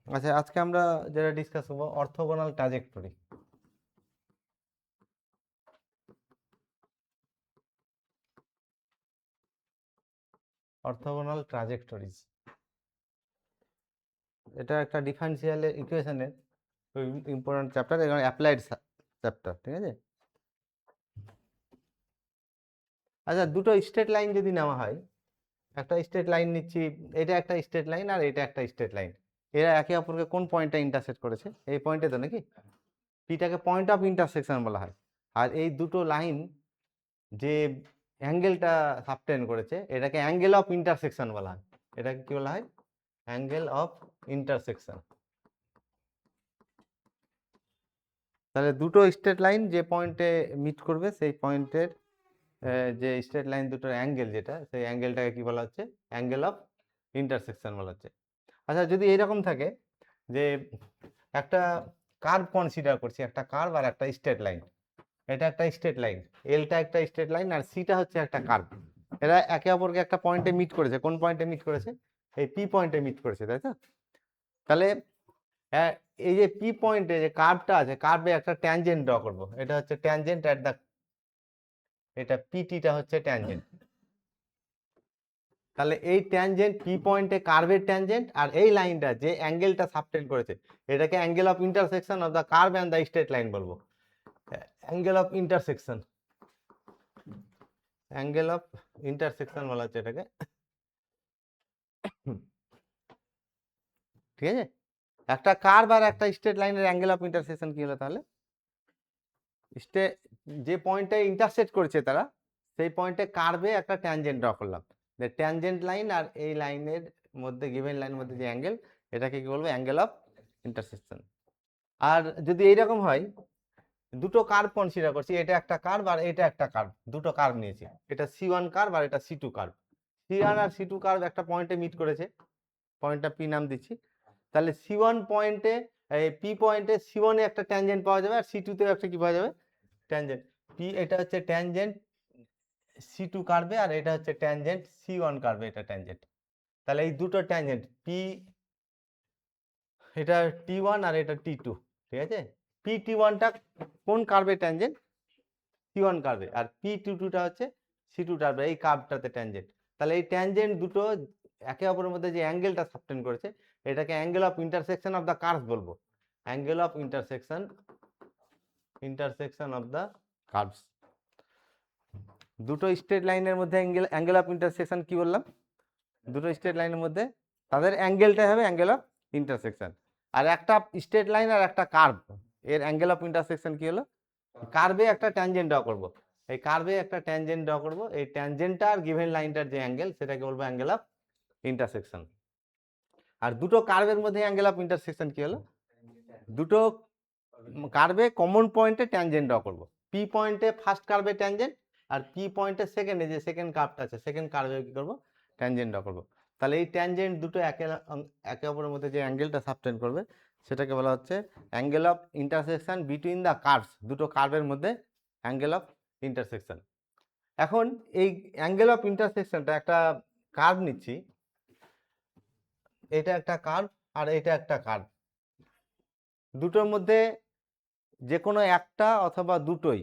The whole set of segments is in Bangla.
আচ্ছা, আজকে আমরা যেটা ডিসকাস করবো অর্থোগোনাল ট্রাজেক্টরি। অর্থোগোনাল ট্রাজেক্টরিজ এটা একটা ডিফারেন্সিয়াল ইকুয়েশনের ইম্পর্টেন্ট চ্যাপ্টার এবং অ্যাপ্লাইড চ্যাপ্টার, ঠিক আছে। আচ্ছা, দুটো স্ট্রেট লাইন যদি নেওয়া হয়, একটা স্ট্রেট লাইন নিচ্ছি, এটা একটা স্ট্রেট লাইন আর এটা একটা স্ট্রেট লাইন, এরা একে অপরকে কোন পয়েন্টে ইন্টারসেক্ট করেছে? এই পয়েন্টে তো, নাকি? পিটাকে পয়েন্ট অফ ইন্টারসেকশন বলা হয়। আর এই দুটো লাইন যে অ্যাঙ্গেলটা সাবটেন্ড করেছে এটাকে অ্যাঙ্গেল অফ ইন্টারসেকশন বলা হয়। এটাকে কি বলা হয়? Angle of intersection. তাহলে দুটো স্ট্রেট লাইন যে পয়েন্টে মিট করবে সেই পয়েন্টের যে স্ট্রেট লাইন দুটোর অ্যাঙ্গেল, যেটা সেই অ্যাঙ্গেলটাকে কি বলা হচ্ছে? অ্যাঙ্গেল অফ ইন্টারসেকশন বলা হচ্ছে। আচ্ছা, যদি এরকম থাকে যে একটা কার্ভ কনসিডার করছি, একটা কার্ভ আর একটা স্ট্রেট লাইন, এটা একটা স্ট্রেট লাইন, এলটা একটা স্ট্রেট লাইন আর সিটা হচ্ছে একটা কার্ভ। এরা একে অপরকে একটা পয়েন্টে মিট করেছে। কোন পয়েন্টে মিট করেছে? এই পি পয়েন্টে মিট করেছে, তাই তো? তাহলে এই যে পি পয়েন্টে যে কার্ভটা আছে, কার্ভে একটা ট্যানজেন্ট ড্র করব। এটা হচ্ছে ট্যানজেন্ট অ্যাট দা, এটা পিটিটা হচ্ছে ট্যানজেন্ট। তাহলে এই ট্যানজেন্ট পি পয়েন্টে কার্ভের ট্যানজেন্ট আর এই লাইনটা যে অ্যাঙ্গেলটা সাবটেন্ড করেছে এটাকে angle of intersection of the curve and the straight line বলবো। Angle of intersection, angle of intersection বলা হচ্ছে এটাকে, ঠিক আছে। একটা কার্ভ আর একটা স্ট্রেট লাইনের অ্যাঙ্গেল অফ ইন্টারসেকশন কি হলো তাহলে? যে পয়েন্টে ইন্টারসেক্ট করেছে তারা, সেই পয়েন্টে কার্ভে একটা ট্যানজেন্ট ড্র করলাম। ট্যানজেন্ট লাইন আর এই লাইনের মধ্যে, গিভেন লাইনের মধ্যে যে অ্যাঙ্গেল, এটাকে কি বলবো? Angle of intersection. আর যদি এইরকম হয়, দুটো কার্ভ কনসিডার করছি, এটা একটা কার্ভ আর এটা একটা কার্ভ, দুটো কার্ভ নিয়েছি, এটা C1 কার্ভ আর এটা C2 কার্ভ। C1 আর C2 কার্ভ একটা পয়েন্টে মিট করেছে, পয়েন্টটা পি নাম দিচ্ছি। তাহলে C1 পয়েন্টে, এই পি পয়েন্টে C1 এ একটা ট্যানজেন্ট পাওয়া যাবে আর C2 তেও একটা কি পাওয়া যাবে? ট্যানজেন্ট। পি, এটা হচ্ছে ট্যানজেন্ট C2 কার্ভে আর এটা হচ্ছে ট্যানজেন্ট C1 কার্ভে, এটা ট্যানজেন্ট। তাহলে এই দুটো ট্যানজেন্ট পি, এটা T1 আর এটা T2, ঠিক আছে। পি T1টা কোন কার্ভে ট্যানজেন্ট? C1 কার্ভে। আর পি T2টা হচ্ছে C2 কার্ভে, এই কার্ভটাতে ট্যানজেন্ট। তাহলে এই ট্যানজেন্ট দুটো একে অপরের মধ্যে যে অ্যাঙ্গেলটা সাবটেন্ড করেছে এটাকে angle of intersection of the curves বলবো। Angle of intersection, intersection of the curves. দুটো স্ট্রেট লাইনের মধ্যে অ্যাঙ্গেল অফ ইন্টারসেকশন কি বললাম? দুটো স্ট্রেট লাইনের মধ্যে তাদের অ্যাঙ্গেলটাই হবে অ্যাঙ্গেল অফ ইন্টারসেকশন। আর একটা স্ট্রেট লাইন আর একটা কার্ভ, এর অ্যাঙ্গেল অফ ইন্টারসেকশন কি হলো? কার্ভে একটা ট্যানজেন্ট ড্র করব, এই কার্ভে একটা ট্যানজেন্ট ড্র করব, এই ট্যানজেন্টটা আর গিভেন লাইনটার যে অ্যাঙ্গেল সেটাকে বলবো অ্যাঙ্গেল অফ ইন্টারসেকশন। আর দুটো কার্ভের মধ্যে অ্যাঙ্গেল অফ ইন্টারসেকশন কি হলো? দুটো কার্ভে কমন পয়েন্টে ট্যানজেন্ট ড্র করব। পি পয়েন্টে ফার্স্ট কার্ভে ট্যানজেন্ট আর পি পয়েন্টে সেকেন্ডে যে সেকেন্ড কার্ভটা আছে সেকেন্ড কার্ভে কি করব? ট্যানজেন্ট ড্র করব। তাহলে এই ট্যানজেন্ট দুটো একে অপরের মধ্যে যে অ্যাঙ্গেলটা সাবটেন্ড করবে সেটাকে বলা হচ্ছে angle of intersection between the curves, দুটো কার্ভের মধ্যে অ্যাঙ্গেল অফ ইন্টারসেকশন। এখন এই অ্যাঙ্গেল অফ ইন্টারসেকশনটা, একটা কার্ভ নিচ্ছি, এটা একটা কার্ভ আর এটা একটা কার্ভ, দুটোর মধ্যে যে কোনো একটা অথবা দুটোই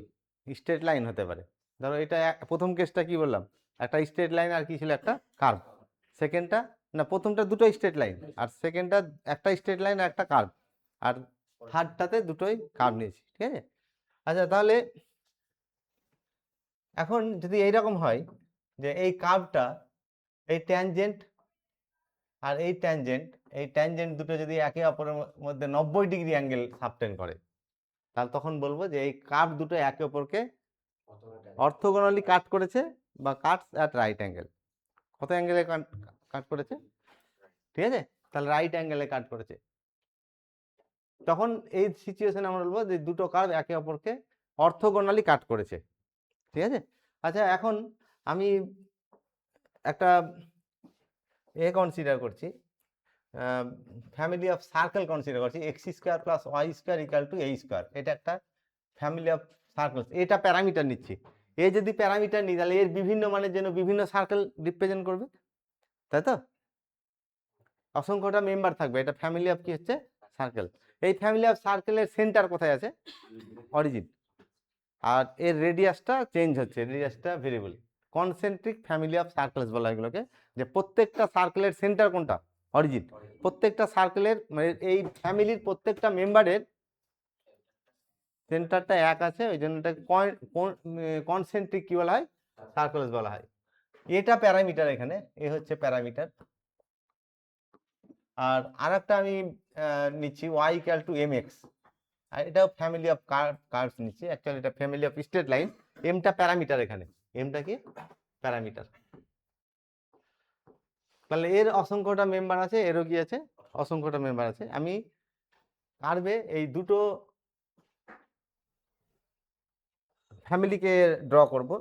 স্ট্রেট লাইন হতে পারে। ধরো এটা প্রথম কেসটা কি বললাম? একটা স্ট্রেট লাইন আর কি ছিল? একটা কার্ভ। সেকেন্ডটা, না প্রথমটা দুটো স্ট্রেট লাইন আর সেকেন্ডটা একটা স্ট্রেট লাইন আর একটা কার্ভ, আর থার্ডটাতে দুটোই কার্ভ নিয়েছি, ঠিক আছে। আচ্ছা, তাহলে এখন যদি এইরকম হয় যে এই কার্ভটা, এই ট্যানজেন্ট আর এই ট্যানজেন্ট, এই ট্যানজেন্ট দুটো যদি একে অপরের মধ্যে 90 ডিগ্রি অ্যাঙ্গেল সাবটেন্ড করে, তাহলে তখন বলবো যে এই কার্ভ দুটো একে অপরকে অর্থোগোনালি কাট করেছে বা কাটস অ্যাট রাইট অ্যাঙ্গেল। কত অ্যাঙ্গেলে কাট করেছে? ঠিক আছে, তাহলে রাইট অ্যাঙ্গেলে কাট করেছে। তখন এই সিচুয়েশনে আমরা বলবো যে দুটো কার্ভ একে অপরকে অর্থোগোনালি কাট করেছে, ঠিক আছে। আচ্ছা, এখন আমি একটা কনসিডার করছি, ফ্যামিলি অফ সার্কেল কনসিডার করছি, x² + y² = a²। এটা একটা ফ্যামিলি অফ সার্কেলস, এটা প্যারামিটার নিচ্ছি। এ যদি প্যারামিটার নিই তাহলে এর বিভিন্ন মানের জন্য বিভিন্ন সার্কেল রিপ্রেজেন্ট করবে, তাই তো? অসংখ্যটা মেম্বার থাকবে, এটা ফ্যামিলি অফ কি হচ্ছে সার্কেল। এই ফ্যামিলি অফ সার্কেলের সেন্টার কোথায় আছে, অরিজিন, আর এর রেডিয়াসটা চেঞ্জ হচ্ছে, রেডিয়াসটা variable. Concentric family of circles বলা হয় এগুলোকে, যে প্রত্যেকটা সার্কেলের সেন্টার কোনটা, অরিজিন। প্রত্যেকটা সার্কেলের মানে এই ফ্যামিলির প্রত্যেকটা মেম্বারের সেন্টারটা এক আছে, ওই জন্য এটাকে কনসেন্ট্রিক কি বলা হয়, সার্কেলস বলা হয়। এটা প্যারামিটার, এখানে এ হচ্ছে প্যারামিটার। আর আরেকটা আমি নিচ্ছি y ইকুয়াল টু mx, আর এটাও ফ্যামিলি অফ কার্ভস নিচ্ছি, অ্যাকচুয়ালি এটা ফ্যামিলি অফ স্ট্রেট লাইন। এমটা প্যারামিটার, এখানে এমটা কি প্যারামিটার। তাহলে এর অসংখ্যটা মেম্বার আছে, এরও কি আছে অসংখ্যটা মেম্বার আছে। আমি কার্ভে এই দুটো ফ্যামিলিকে ড্র করব।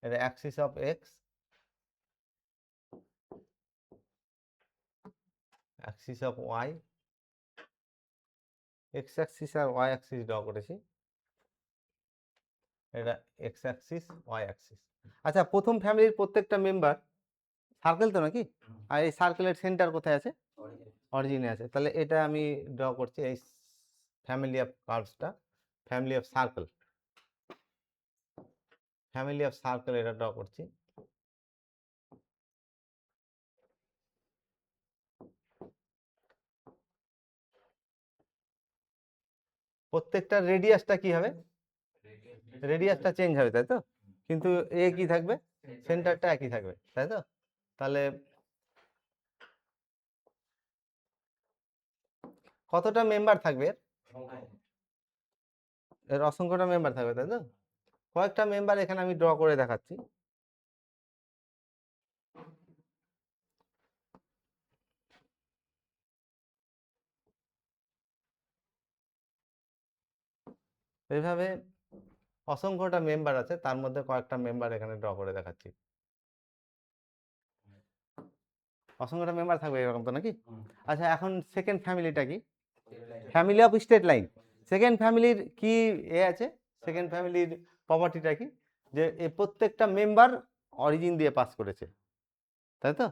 এটা axis of x, axis of y, x axis আর ওয়াই অ্যাক্সিস ড্র করেছি, এটা এক্স অ্যাক্সিস ওয়াই অ্যাক্সিস। আচ্ছা, প্রথম ফ্যামিলির প্রত্যেকটা মেম্বার সার্কেল তো নাকি, আর এই সার্কেলের সেন্টার কোথায় আছে, অরিজিনে আছে। তাহলে এটা আমি ড্র করছি, এই ফ্যামিলি অফ কার্ভসটা, family of circle, family of circle এটা ড্র করছি। প্রত্যেকটা রেডিয়াসটা কি হবে, রেডিয়াসটা চেঞ্জ হবে তাই তো, কিন্তু এ কি থাকবে, সেন্টারটা একই থাকবে তাই তো। তাহলে কতটা মেম্বার থাকবে, এর অসংখ্যটা মেম্বার থাকবে তাই তো। কয়েকটা মেম্বার এখানে আমি ড্র করে দেখাচ্ছি। এইভাবে অসংখ্যটা মেম্বার আছে, তার মধ্যে কয়েকটা মেম্বার এখানে ড্র করে দেখাচ্ছি। অসংখ্যটা মেম্বার থাকবে এরকম তো নাকি। আচ্ছা, এখন সেকেন্ড ফ্যামিলিটা কি, family of straight line. Second ফ্যামিলির কি এ আছে, সেকেন্ড ফ্যামিলির প্রপার্টিটা কি, যে এই প্রত্যেকটা মেম্বার অরিজিন দিয়ে পাস করেছে তাই তো।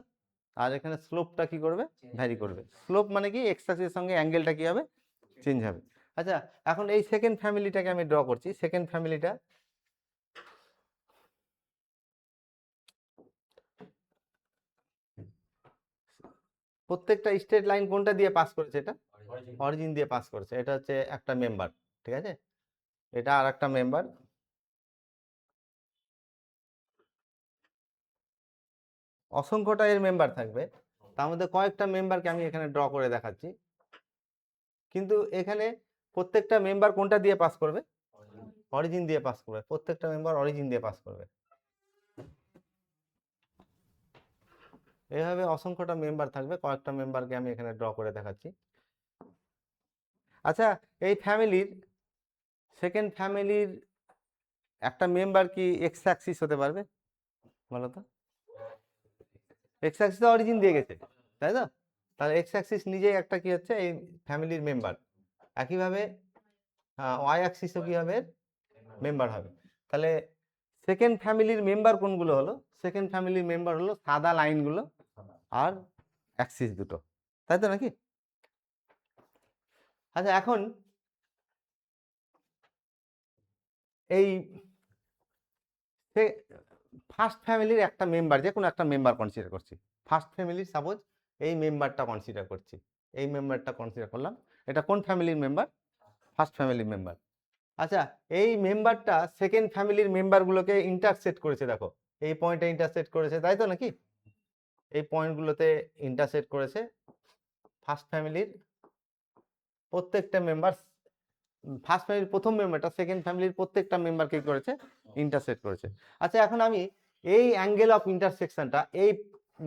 আর এখানে স্লোপটা কি করবে, ভ্যারি করবে। স্লোপ মানে কি, এক্স অ্যাক্সিসের সঙ্গে অ্যাঙ্গেলটা কি হবে, চেঞ্জ হবে। আচ্ছা, এখন এই সেকেন্ড ফ্যামিলিটাকে আমি ড্র করছি। সেকেন্ড ফ্যামিলিটা প্রত্যেকটা স্ট্রেট লাইন কোনটা দিয়ে পাস করেছে, এটা অরিজিন দিয়ে পাস করেছে। এটা হচ্ছে একটা মেম্বার, ঠিক আছে, এটা আর একটা মেম্বার। অসংখ্যটা এর মেম্বার থাকবে, তার মধ্যে কয়েকটা মেম্বারকে আমি এখানে ড্র করে দেখাচ্ছি। কিন্তু এখানে প্রত্যেকটা মেম্বার কোনটা দিয়ে পাস করবে, অরিজিন দিয়ে পাস করবে। প্রত্যেকটা মেম্বার অরিজিন দিয়ে পাস করবে। এভাবে অসংখ্যটা মেম্বার থাকবে, কয়েকটা মেম্বারকে আমি এখানে ড্র করে দেখাচ্ছি। আচ্ছা, এই ফ্যামিলির সেকেন্ড ফ্যামিলির একটা মেম্বার কি এক্স অ্যাক্সিস হতে পারবে, বলো তো। এক্স অ্যাক্সিস অরিজিন দিয়ে গেছে তাই তো, তাহলে এক্স অ্যাক্সিস নিজেই একটা কি হচ্ছে, এই ফ্যামিলির মেম্বার। একইভাবে ওয়াই অ্যাক্সিসও কি হবে, মেম্বার হবে। তাহলে সেকেন্ড ফ্যামিলির মেম্বার কোনগুলো হলো, সেকেন্ড ফ্যামিলির মেম্বার হলো সাদা লাইনগুলো আর অ্যাক্সিস দুটো, তাই তো নাকি। আচ্ছা, এখন এই ফার্স্ট ফ্যামিলির একটা মেম্বার, যে কোনো একটা মেম্বার কনসিডার করছি। ফার্স্ট ফ্যামিলির সাপোজ এই মেম্বারটা কনসিডার করছি, এই মেম্বারটা কনসিডার করলাম। এটা কোন ফ্যামিলির মেম্বার, ফার্স্ট ফ্যামিলির মেম্বার। আচ্ছা, এই মেম্বারটা সেকেন্ড ফ্যামিলির মেম্বারগুলোকে ইন্টারসেক্ট করেছে, দেখো এই পয়েন্টে ইন্টারসেক্ট করেছে তাই তো নাকি, এই পয়েন্টগুলোতে ইন্টারসেক্ট করেছে। ফার্স্ট ফ্যামিলির প্রত্যেকটা মেম্বার, ফার্স্ট ফ্যামিলির প্রথম মেম্বারটা সেকেন্ড ফ্যামিলির প্রত্যেকটা মেম্বারকে কি করেছে, ইন্টারসেক্ট করেছে। আচ্ছা, এখন আমি এই অ্যাঙ্গেল অফ ইন্টারসেকশনটা, এই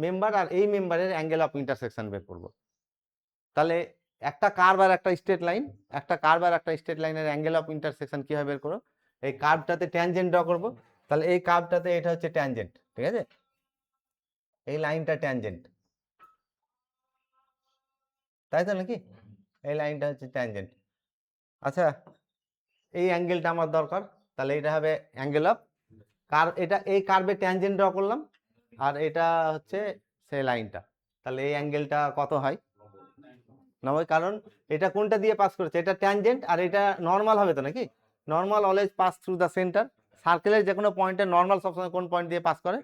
মেম্বার আর এই মেম্বারের অ্যাঙ্গেল অফ ইন্টারসেকশন বের করব। তাহলে একটা কার্ভ আর একটা স্ট্রেট লাইন, একটা কার্ভ আর একটা স্ট্রেট লাইনের অ্যাঙ্গেল অফ ইন্টারসেকশন কিভাবে বের করব, এই কার্ভটাতে ট্যানজেন্ট ড্র করব। তাহলে এই কার্ভটাতে এটা হচ্ছে ট্যানজেন্ট, ঠিক আছে, এই লাইনটা ট্যানজেন্ট, তাই তো নাকি। এই লাইনটা হচ্ছে ট্যানজেন্ট। আচ্ছা, এই অ্যাঙ্গেলটা আমার দরকার, তাহলে এটা হবে অ্যাঙ্গেল অফ কার্ভ। এটা এই কার্ভে ট্যানজেন্ট ড্র করলাম, আর এটা হচ্ছে সেই লাইনটা, তাহলে এই অ্যাঙ্গেলটা কত হয়? 90। কারণ এটা কোনটা দিয়ে পাস করেছে? এটা ট্যানজেন্ট, আর এটা নর্মাল হবে তো নাকি? Normal always pass through the centre. সার্কেলের যে কোনো পয়েন্টে নর্মাল সবসময় কোন পয়েন্ট দিয়ে পাস করে?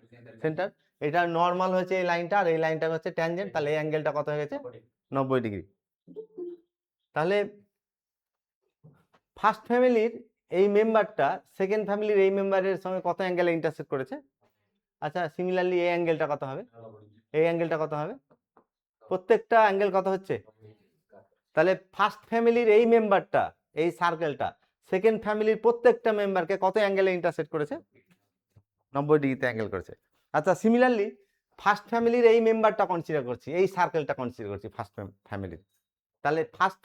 সেন্টার। এটা নর্মাল হয়েছে এই লাইনটা, আর এই লাইনটা হচ্ছে ট্যানজেন্ট, তাহলে এই অ্যাঙ্গেলটা কত হয়ে গেছে? 90 ডিগ্রি। তাহলে ফার্স্ট ফ্যামিলির এই মেম্বারটা সেকেন্ড ফ্যামিলির এই মেম্বারের সঙ্গে কত অ্যাঙ্গেলে ইন্টারসেক্ট করেছে? আচ্ছা, সিমিলারলি এই অ্যাঙ্গেলটা কত হবে? এই অ্যাঙ্গেলটা কত হবে? প্রত্যেকটা অ্যাঙ্গেল কত হচ্ছে? তাহলে ফার্স্ট ফ্যামিলির এই মেম্বারটা, এই সার্কেলটা সেকেন্ড ফ্যামিলির প্রত্যেকটা মেম্বারকে কত অ্যাঙ্গেলে ইন্টারসেক্ট করেছে? 90 ডিগ্রিতে অ্যাঙ্গেল করেছে। আচ্ছা, সিমিলারলি ফার্স্ট ফ্যামিলির এই মেম্বারটা কনসিডার করছি, এই সার্কেলটা কনসিডার করছি ফার্স্ট ফ্যামিলির। তাহলে ফার্স্ট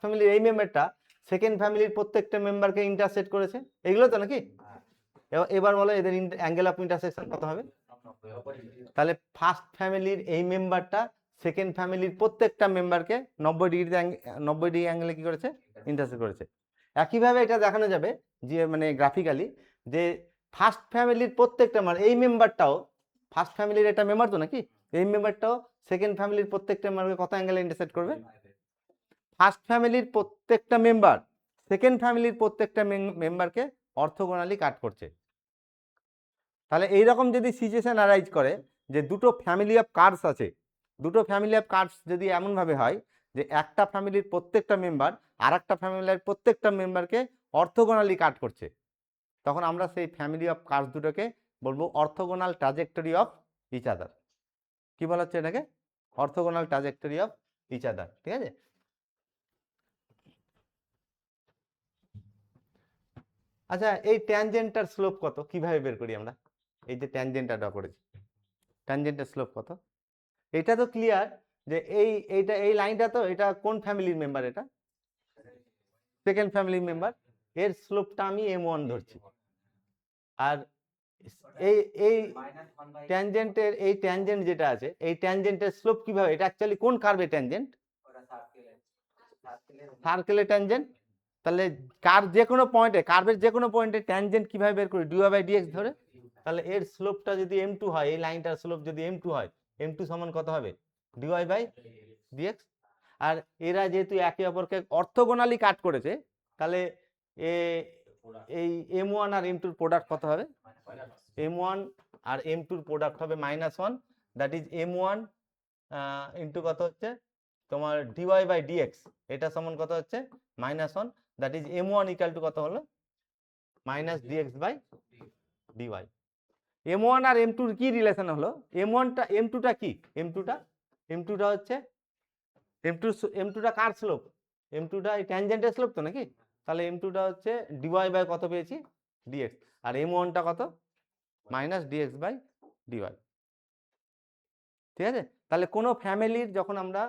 ফ্যামিলির এই মেম্বারটা সেকেন্ড ফ্যামিলির প্রত্যেকটা মেম্বারকে ইন্টারসেক্ট করেছে, এগুলো তো নাকি? এবার বলো এদের অ্যাঙ্গেল অফ ইন্টারসেকশন কত হবে? তাহলে ফার্স্ট ফ্যামিলির এই মেম্বারটা সেকেন্ড ফ্যামিলির প্রত্যেকটা মেম্বারকে 90 ডিগ্রিতে 90 ডিগ্রি অ্যাঙ্গেলে কি করেছে? ইন্টারসেক্ট করেছে। একইভাবে এটা দেখানো যাবে যে মানে গ্রাফিক্যালি, যে ফার্স্ট ফ্যামিলির প্রত্যেকটা মানে এই মেম্বারটাও ফার্স্ট ফ্যামিলির একটা মেম্বার তো নাকি? এই মেম্বারটাও সেকেন্ড ফ্যামিলির প্রত্যেকটা মেম্বারকে কত অ্যাঙ্গেলে ইন্টারসেক্ট করবে? ফার্স্ট ফ্যামিলির প্রত্যেকটা মেম্বার সেকেন্ড ফ্যামিলির প্রত্যেকটা মেম্বারকে অর্থোগোনালি কাট করছে। তাহলে এইরকম যদি সিচুয়েশন অ্যারাইজ করে যে দুটো ফ্যামিলি অফ কার্ভস আছে, দুটো ফ্যামিলি অফ কার্ভস যদি এমনভাবে হয় যে একটা ফ্যামিলির প্রত্যেকটা মেম্বার আর একটা ফ্যামিলির প্রত্যেকটা মেম্বারকে অর্থোগোনালি কাট করছে, তখন আমরা সেই ফ্যামিলি অফ কার্ভস দুটোকে বলবো orthogonal trajectory of each other. কি বলা হচ্ছে এটাকে? Orthogonal trajectory of each other. ঠিক আছে। আচ্ছা, এই ট্যানজেন্টটার স্লোপ কত কিভাবে বের করি আমরা? এই যে ট্যানজেন্টটা ড্র করেছি, ট্যানজেন্টের স্লোপ কত? এটা তো ক্লিয়ার যে এই লাইনটা তো এটা কোন ফ্যামিলির মেম্বার? এটা সেকেন্ড ফ্যামিলির মেম্বার। এর স্লোপটা আমি m1 ধরছি। আর এই এই ট্যানজেন্ট যেটা আছে, এই ট্যানজেন্টের স্লোপ কিভাবে? এটা অ্যাকচুয়ালি কোন কার্ভে ট্যানজেন্ট? সার্কেলের ট্যানজেন্ট। তাহলে যে কোনো পয়েন্টে, কার্ভের যে কোনো পয়েন্টে ট্যানজেন্ট কিভাবে বের করি? dy/dx ধরে। তাহলে এর স্লোপটা যদি m2 হয়, এই লাইনটার স্লোপ যদি m2 হয়, m2 সমান কত হবে? dy/dx। আর এরা যেহেতু একে অপরকে অর্থোগোনালি কাট করেছে, তাহলে এই m1 আর m2 প্রোডাক্ট কত হবে? m1 আর m2 প্রোডাক্ট হবে -1, দ্যাট ইজ m1 ইন্টু কত হচ্ছে তোমার dy/dx, এটা সমান কত হচ্ছে? -1, that is m1 equal to কত হলো? -dx/dy। m1 আর m2 কি রিলেশন হলো? m2টা কি? m2টা হচ্ছে m2টা কার স্লোপ? m2টা এই ট্যানজেন্টের স্লোপ তো নাকি? তাহলে m2টা হচ্ছে dy/ কত পেয়েছি? dx। আর m1টা কত? -dx/dy। ঠিক আছে। তাহলে কোনো ফ্যামিলির যখন আমরা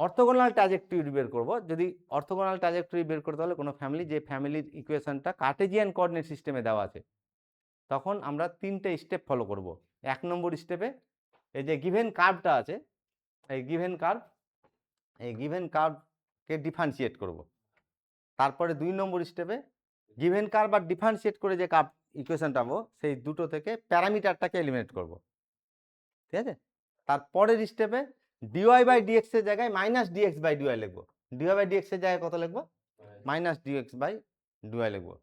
অর্থোগোনাল ট্রাজেক্টরি বের করব, যদি অর্থোগোনাল ট্রাজেক্টরি বের করতে হলে কোনো ফ্যামিলি, যে ফ্যামিলির ইকুয়েশনটা কার্টেজিয়ান কোঅর্ডিনেট সিস্টেমে দেওয়া আছে, তখন আমরা 3টে স্টেপ ফলো করব। 1 নম্বর স্টেপে এই যে গিভেন কার্ভটা আছে, এই গিভেন কার্ভকে ডিফারেন্সিয়েট করব। তারপরে 2 নম্বর স্টেপে গিভেন কার্ভ আর ডিফারেন্সিয়েট করে যে কার্ভ ইকুয়েশনটা পাবো, সেই দুটো থেকে প্যারামিটারটাকে এলিমিনেট করব। ঠিক আছে। তারপরের স্টেপে dy/dx এর জায়গায় -dx/dy লিখবো। dy/dx এর জায়গায় কত লিখবো? -dx/dy লিখবো।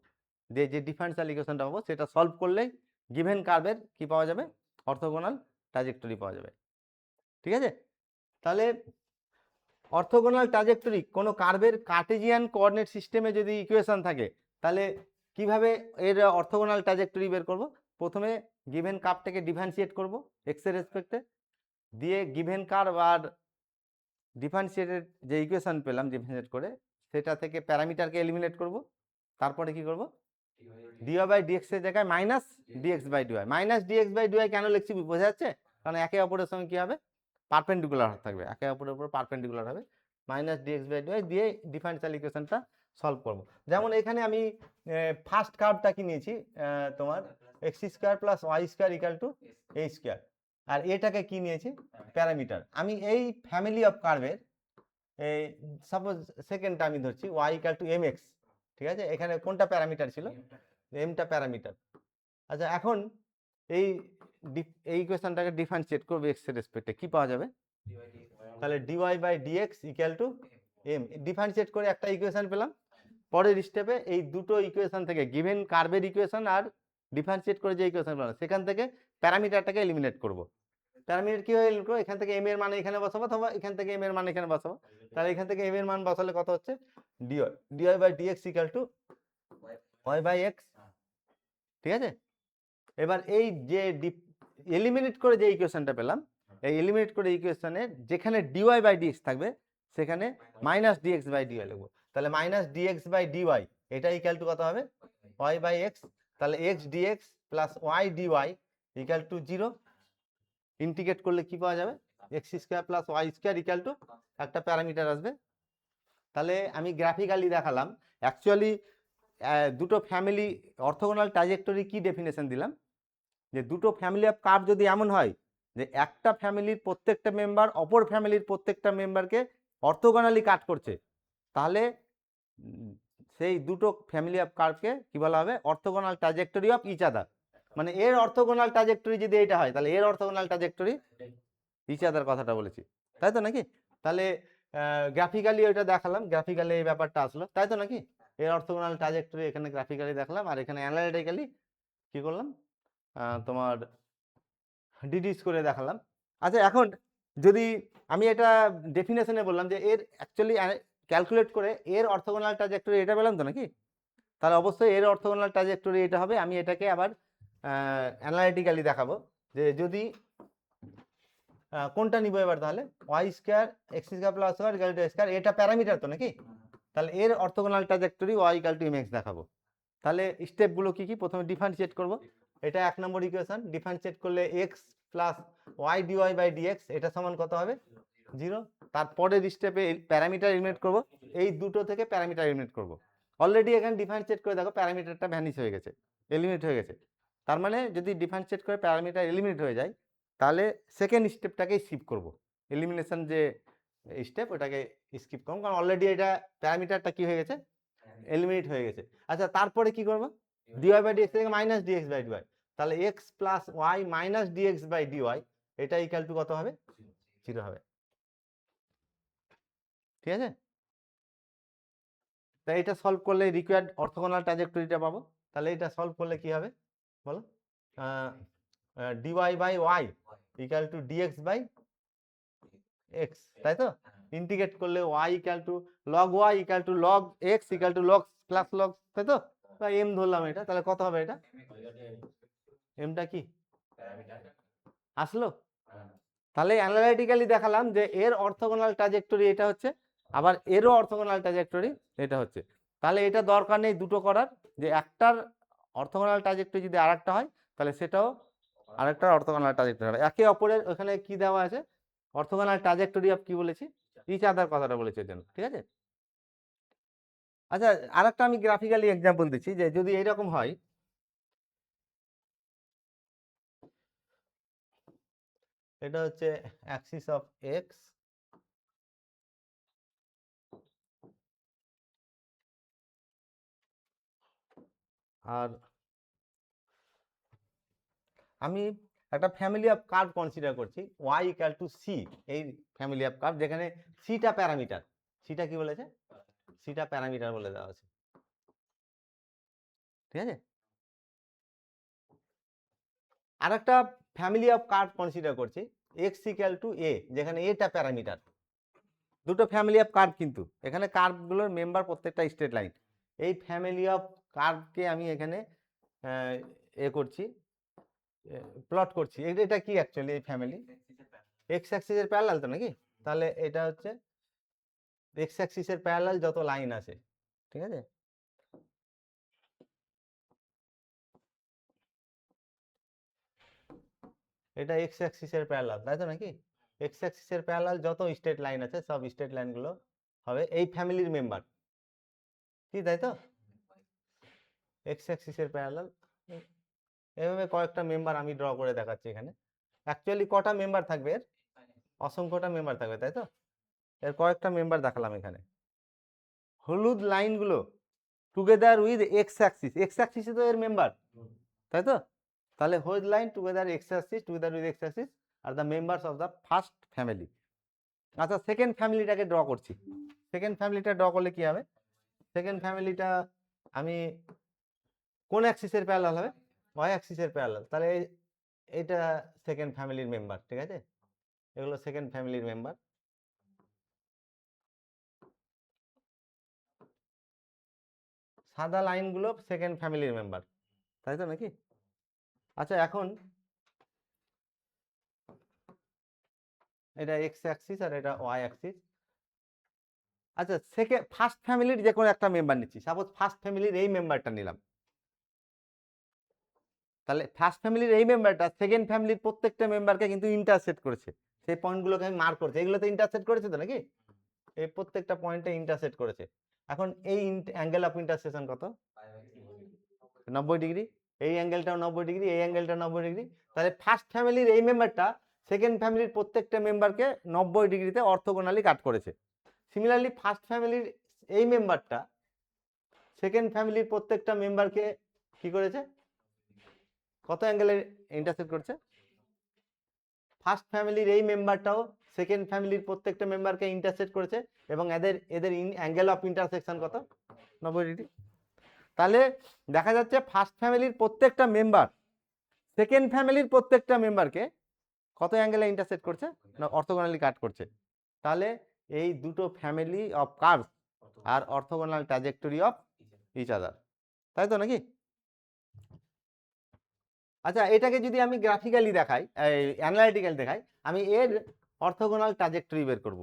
যে ডিফারেন্সিয়াল ইকুয়েশনটা পাবো সেটা সলভ করলেই গিভেন কার্ভের কি পাওয়া যাবে? অর্থোগোনাল ট্রাজেক্টরি পাওয়া যাবে। ঠিক আছে। তাহলে অর্থোগোনাল ট্রাজেক্টরি কোনো কার্ভের কার্টেজিয়ান কোঅর্ডিনেট সিস্টেমে যদি ইকুয়েশন থাকে, তাহলে কিভাবে এর অর্থোগোনাল ট্রাজেক্টরি বের করব? প্রথমে গিভেন কার্ভটাকে ডিফারেন্সিয়েট করব এক্স এর রেসপেক্টে, দিয়ে গিভেন কার্ভ আর ডিফারেন্সিয়েটেড যে ইকুয়েশন পেলাম ডিফারেন্সিয়েট করে, সেটা থেকে প্যারামিটারকে এলিমিনেট করব। তারপরে কি করব? dy/dx এর জায়গায় -dx/dy। -dx/dy কেন লিখছি বোঝা যাচ্ছে? কারণ একে অপরের সঙ্গে কি হবে? পারপেন্ডিকুলার থাকবে, একে অপরের উপর পারপেন্ডিকুলার হবে। -dx/dy দিয়ে ডিফারেন্সিয়াল ইকুয়েশনটা সলভ করব। যেমন এখানে আমি ফার্স্ট কার্ভটা কি নিয়েছি, তোমার x² + y² = a²। আর এটাকে কি নিয়েছি, প্যারামিটার। আমি এই ফ্যামিলি অফ কার্ভের এই সাপোজ সেকেন্ডটা আমি ধরছি y ইকুয়াল টু mx, ঠিক আছে, এখানে কোনটা প্যারামিটার ছিল, এমটা প্যারামিটার। আচ্ছা এখন এই এই ইকুয়েশনটাকে ডিফারেন্সিয়েট করবে x এর রেসপেক্টে, কি পাওয়া যাবে, তাহলে dy by dx equal to m। Differentiate করে একটা ইকুয়েশন পেলাম। পরের স্টেপে এই দুটো ইকুয়েশন থেকে গিভেন কার্ভের ইকুয়েশন আর ডিফারেন্সিয়েট করে যে ইকুয়েশন পেলাম সেখান থেকে প্যারামিটারটাকে এলিমিনেট করব। প্যারামিটার কি হয়, এখান থেকে m এর মান এখানে বসাবো অথবা এখান থেকে m এর মান এখানে বসাবো। তাহলে এখান থেকে m এর মান বসালে কত হচ্ছে, dy by dx equal to y by x, ঠিক আছে। এবার এই যে এলিমিনেট করে যে ইকুয়েশনটা পেলাম, এই এলিমিনেট করে ইকুয়েশনে যেখানে dy বাই dx থাকবে সেখানে মাইনাস dx বাই dy লিখবো। তাহলে মাইনাস dx বাই dy এটা ইকুয়াল টু কত হবে, y বাই x। তাহলে x dx plus y dy equal to 0। Integrate করলে কি পাওয়া যাবে, x square plus y square equal to একটা প্যারামিটার আসবে। তাহলে আমি গ্রাফিক্যালি দেখালাম। অ্যাকচুয়ালি দুটো ফ্যামিলি অর্থোগোনাল ট্রাজেক্টরি কি ডেফিনেশন দিলাম, যে দুটো ফ্যামিলি অফ কার্ভ যদি এমন হয় যে একটা ফ্যামিলির প্রত্যেকটা মেম্বার অপর ফ্যামিলির প্রত্যেকটা মেম্বারকে অর্থোগোনালি কাট করছে, তাহলে সেই দুটো ফ্যামিলি অফ কার্ভকে কি বলা হবে, orthogonal trajectory of each other. মানে এর অর্থোগোনাল ট্রাজেক্টরি যদি এটা হয় তাহলে এর অর্থোগোনাল ট্রাজেক্টরি ইচ আদার কথাটা বলেছি, তাই তো নাকি। তাহলে গ্রাফিক্যালি ওইটা দেখালাম, গ্রাফিক্যালি এই ব্যাপারটা আসলো, তাই তো নাকি। এর অর্থোগোনাল ট্রাজেক্টরি এখানে গ্রাফিক্যালি দেখালাম আর এখানে অ্যানালিটিক্যালি কি করলাম, তোমার ডিডিউস করে দেখালাম। আচ্ছা এখন যদি আমি এটা ডেফিনেশনে বললাম যে এর অ্যাকচুয়ালি ক্যালকুলেট করে এর অর্থোগোনাল ট্রাজেক্টরি এটা পেলাম তো নাকি, তাহলে অবশ্যই এর অর্থোগোনাল ট্রাজেক্টরি এটা হবে। আমি এটাকে আবার অ্যানালিটিক্যালি দেখাবো যে যদি কোনটা নিব এবার, তাহলে y square x square plus y equal two square, এটা প্যারামিটার তো নাকি, তাহলে এর orthogonal trajectory y equal to mx দেখাবো। তাহলে স্টেপগুলো কি কি, প্রথমে ডিফারেন্সিয়েট করব, এটা 1 নম্বর ইকুয়েশন। ডিফারেন্সিয়েট করলে x plus y dy by dx এটা সমান কত হবে, 0। তারপরের স্টেপে প্যারামিটার এলিমিনেট করব, এই দুটো থেকে প্যারামিটার এলিমিনেট করব। অলরেডি এখানে ডিফারেন্সিয়েট করে দেখো প্যারামিটারটা ভ্যানিশ হয়ে গেছে, এলিমিনেট হয়ে গেছে। তার মানে যদি ডিফারেন্সিয়েট করে প্যারামিটার এলিমিনেট হয়ে যায় তাহলে সেকেন্ড স্টেপটাকে স্কিপ করব, এলিমিনেশন যে স্টেপ ওটাকে স্কিপ করব, কারণ অলরেডি এটা প্যারামিটারটা কি হয়ে গেছে, এলিমিনেট হয়ে গেছে। আচ্ছা তারপরে কি করব, dy বাই dx থেকে মাইনাস dx বাই dy, তাহলে x plus y minus dx by dy এটা ইকুয়াল টু কত হবে, 0 হবে, ঠিক আছে। তাই এটা সলভ করলে রিকোয়ার্ড অর্থোগোনাল ট্রাজেক্টরিটা পাবো। তাহলে এটা সলভ করলে কি হবে বলো, dy by y equal to dx by x, তাই তো। ইন্টিগ্রেট করলে y equal to log y equal to log x equal to log plus log, তাই তো। বা m ধরলাম এটা, তাহলে কত হবে এটা, mটা কি আসলো। তাহলে অ্যানালিটিক্যালি দেখালাম যে এর অর্থোগোনাল ট্রাজেক্টরি এটা হচ্ছে, আবার এরও অর্থোগোনাল ট্রাজেক্টরি এটা হচ্ছে। তাহলে এটা দরকার নেই দুটো করার, যে একটার অর্থোগোনাল ট্রাজেক্টরি যদি আরেকটা হয় তাহলে সেটাও আরেকটার অর্থোগোনাল ট্রাজেক্টরি হবে। একে অপরের ওখানে কি দেওয়া আছে, অর্থোগোনাল ট্রাজেক্টরি অফ কি বলেছি, ইচ আদার কথাটা বলেছি এর জন্য, ঠিক আছে। আচ্ছা আরেকটা আমি গ্রাফিক্যালি এক্সাম্পল দিচ্ছি, যে যদি এইরকম হয়, এটা হচ্ছে অ্যাক্সিস অফ এক্স, আর আমি একটা ফ্যামিলি অফ কার্ভ কনসিডার করছি y ইকুয়াল টু c, এই ফ্যামিলি অফ কার্ভ যেখানে সিটা প্যারামিটার, সিটা কি বলেছে, সিটা প্যারামিটার বলে দেওয়া আছে, ঠিক আছে। আর একটা ফ্যামিলি অফ কার্ভ কনসিডার করছি x ইকুয়াল টু a, যেখানে এটা প্যারামিটার। দুটো ফ্যামিলি অফ কার্ভ, কিন্তু এখানে কার্ভগুলোর মেম্বার প্রত্যেকটা স্ট্রেট লাইন। এই ফ্যামিলি অফ কার্ভকে আমি এখানে এ করছি, প্লট করছি। এটা কি অ্যাকচুয়ালি এই ফ্যামিলি এক্স অ্যাক্সিসের প্যারালাল তো নাকি, তাহলে এটা হচ্ছে এক্স অ্যাক্সিসের প্যারালাল যত লাইন আছে, ঠিক আছে। এটা এক্স অ্যাক্সিসের প্যারালাল, তাই তো নাকি। এক্স অ্যাক্সিসের প্যারালাল যত স্ট্রেট লাইন আছে সব স্ট্রেট লাইনগুলো হবে এই ফ্যামিলির মেম্বার, কি তাই তো। এক্স অ্যাক্সিসের প্যারালাল এভাবে কয়েকটা মেম্বার আমি ড্র করে দেখাচ্ছি এখানে। অ্যাকচুয়ালি কটা মেম্বার থাকবে এর? অসংখ্যটা মেম্বার থাকবে, তাই তো? এর কয়েকটা মেম্বার দেখালাম এখানে। হলুদ লাইনগুলো টুগেদার উইথ এক্স অ্যাক্সিসে তো এর মেম্বার, তাই তো? তাহলে হলুদ line together with x axis আর the members of the first family. আচ্ছা, সেকেন্ড ফ্যামিলিটাকে ড্র করছি। সেকেন্ড ফ্যামিলিটা ড্র করলে কি হবে? সেকেন্ড ফ্যামিলিটা আমি কোন অ্যাক্সিসের প্যারালাল হবে? ওয়াই অ্যাক্সিসের প্যারালাল। তাহলে এটা সেকেন্ড ফ্যামিলির মেম্বার, ঠিক আছে? এগুলো সেকেন্ড ফ্যামিলির মেম্বার। সাদা লাইনগুলো সেকেন্ড ফ্যামিলির মেম্বার, তাই তো নাকি? আচ্ছা, এখন এটা এক্স অ্যাক্সিস আর এটা ওয়াই অ্যাক্সিস। আচ্ছা, সেকেন্ড ফার্স্ট ফ্যামিলির যে কোনো একটা মেম্বার নিচ্ছি, সাপোজ ফার্স্ট ফ্যামিলির এই মেম্বারটা নিলাম। তাহলে ফার্স্ট ফ্যামিলির এই মেম্বারটা সেকেন্ড ফ্যামিলির প্রত্যেকটা মেম্বারকে কিন্তু ইন্টারসেক্ট করেছে। সেই পয়েন্টগুলোকে আমি মার্ক করছি, এগুলোতে ইন্টারসেক্ট করেছে তো নাকি? এই প্রত্যেকটা পয়েন্টে ইন্টারসেক্ট করেছে। এখন এই অ্যাঙ্গেল অফ ইন্টারসেকশন কত? 90 ডিগ্রি। এই অ্যাঙ্গেলটাও 90 ডিগ্রি, এই অ্যাঙ্গেলটা 90 ডিগ্রি। তাহলে ফার্স্ট ফ্যামিলির এই মেম্বারটা সেকেন্ড ফ্যামিলির প্রত্যেকটা মেম্বারকে 90 ডিগ্রিতে অর্থোগোনালি কাট করেছে। সিমিলারলি ফার্স্ট ফ্যামিলির এই মেম্বারটা সেকেন্ড ফ্যামিলির প্রত্যেকটা মেম্বারকে কি করেছে? কত অ্যাঙ্গেলে ইন্টারসেক্ট করছে? ফার্স্ট ফ্যামিলির এই মেম্বারটাও সেকেন্ড ফ্যামিলির প্রত্যেকটা মেম্বারকে ইন্টারসেক্ট করেছে এবং এদের এদের অ্যাঙ্গেল অফ ইন্টারসেকশন কত? 90 ডিগ্রি। তাহলে দেখা যাচ্ছে ফার্স্ট ফ্যামিলির প্রত্যেকটা মেম্বার সেকেন্ড ফ্যামিলির প্রত্যেকটা মেম্বারকে কত অ্যাঙ্গেলে ইন্টারসেক্ট করছে? না, অর্থোগোনালি কাট করছে। তাহলে এই দুটো ফ্যামিলি অফ কার্ভস আর orthogonal trajectory of each other, তাই তো নাকি? আচ্ছা, এটাকে যদি আমি গ্রাফিক্যালি দেখাই, অ্যানালাইটিক্যাল দেখাই, আমি এর অর্থোগোনাল ট্র্যাজেক্টরি বের করব।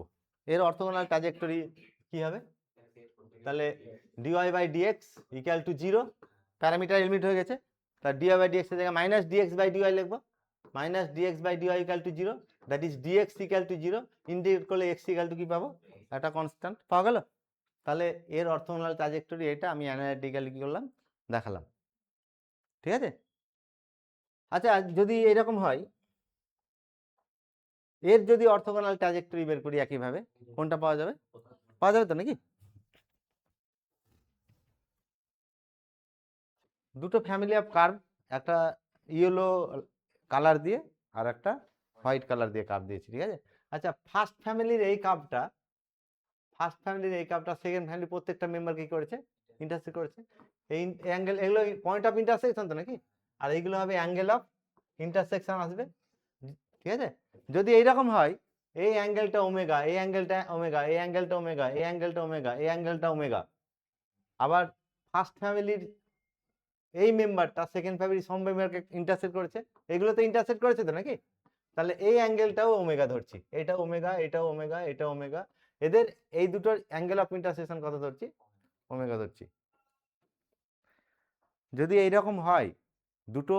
এর অর্থোগোনাল ট্র্যাজেক্টরি কি হবে? তাহলে dy by dx equal to 0, parameter eliminate হয়ে গেছে। তা dy বাই ডিএক্স এর জায়গায় মাইনাস ডিএক্স বাই ডিওয়াই লিখবো। Minus dx by dy equal to 0, that is dx equal to 0, integrate করলে এক্স ইকুয়াল টু কি পাবো? একটা কনস্ট্যান্ট পাওয়া গেল। তাহলে এর অর্থোগোনাল ট্র্যাজেক্টরি এটা আমি অ্যানালিটিক্যালি কি করলাম? দেখালাম, ঠিক আছে? আচ্ছা, যদি এরকম হয়, এর যদি অর্থোগোনাল ট্র্যাজেক্টরি বের করি একইভাবে, কোনটা পাওয়া যাবে? পাওয়া যাবে তো নাকি? দুটো ফ্যামিলি অফ কার্ভ, একটা ইয়েলো কালার দিয়ে আর একটা হোয়াইট কালার দিয়ে কার্ভ দিয়েছি, ঠিক আছে? আচ্ছা, ফার্স্ট ফ্যামিলির এই কার্ভটা সেকেন্ড ফ্যামিলির প্রত্যেকটা মেম্বার কি করেছে? ইন্টারসেক্ট করেছে। এই অ্যাঙ্গেল, এগুলো পয়েন্ট অফ ইন্টারসেকশন তো নাকি? আর এইগুলো হবে অ্যাঙ্গেল অফ ইন্টারসেকশন আসবে, ঠিক আছে? যদি এইরকম হয়, এই অ্যাঙ্গেলটা ওমেগা, এই অ্যাঙ্গেলটা ওমেগা, এই অ্যাঙ্গেলটা ওমেগা, এই অ্যাঙ্গেলটা ওমেগা, এই অ্যাঙ্গেলটা ওমেগা, আবার ফার্স্ট ফ্যামিলির এই মেম্বারটা সেকেন্ড ফ্যামিলির সব মেম্বারকে ইন্টারসেক্ট করেছে, এগুলোতে ইন্টারসেক্ট করেছে তো নাকি? তাহলে এই অ্যাঙ্গেলটাও ওমেগা ধরছি, এটা ওমেগা, এটা ওমেগা, এটা ওমেগা, এদের এই দুটোর অ্যাঙ্গেল অফ ইন্টারসেকশন কত ধরছি? ওমেগা ধরছি। যদি এইরকম হয়, দুটো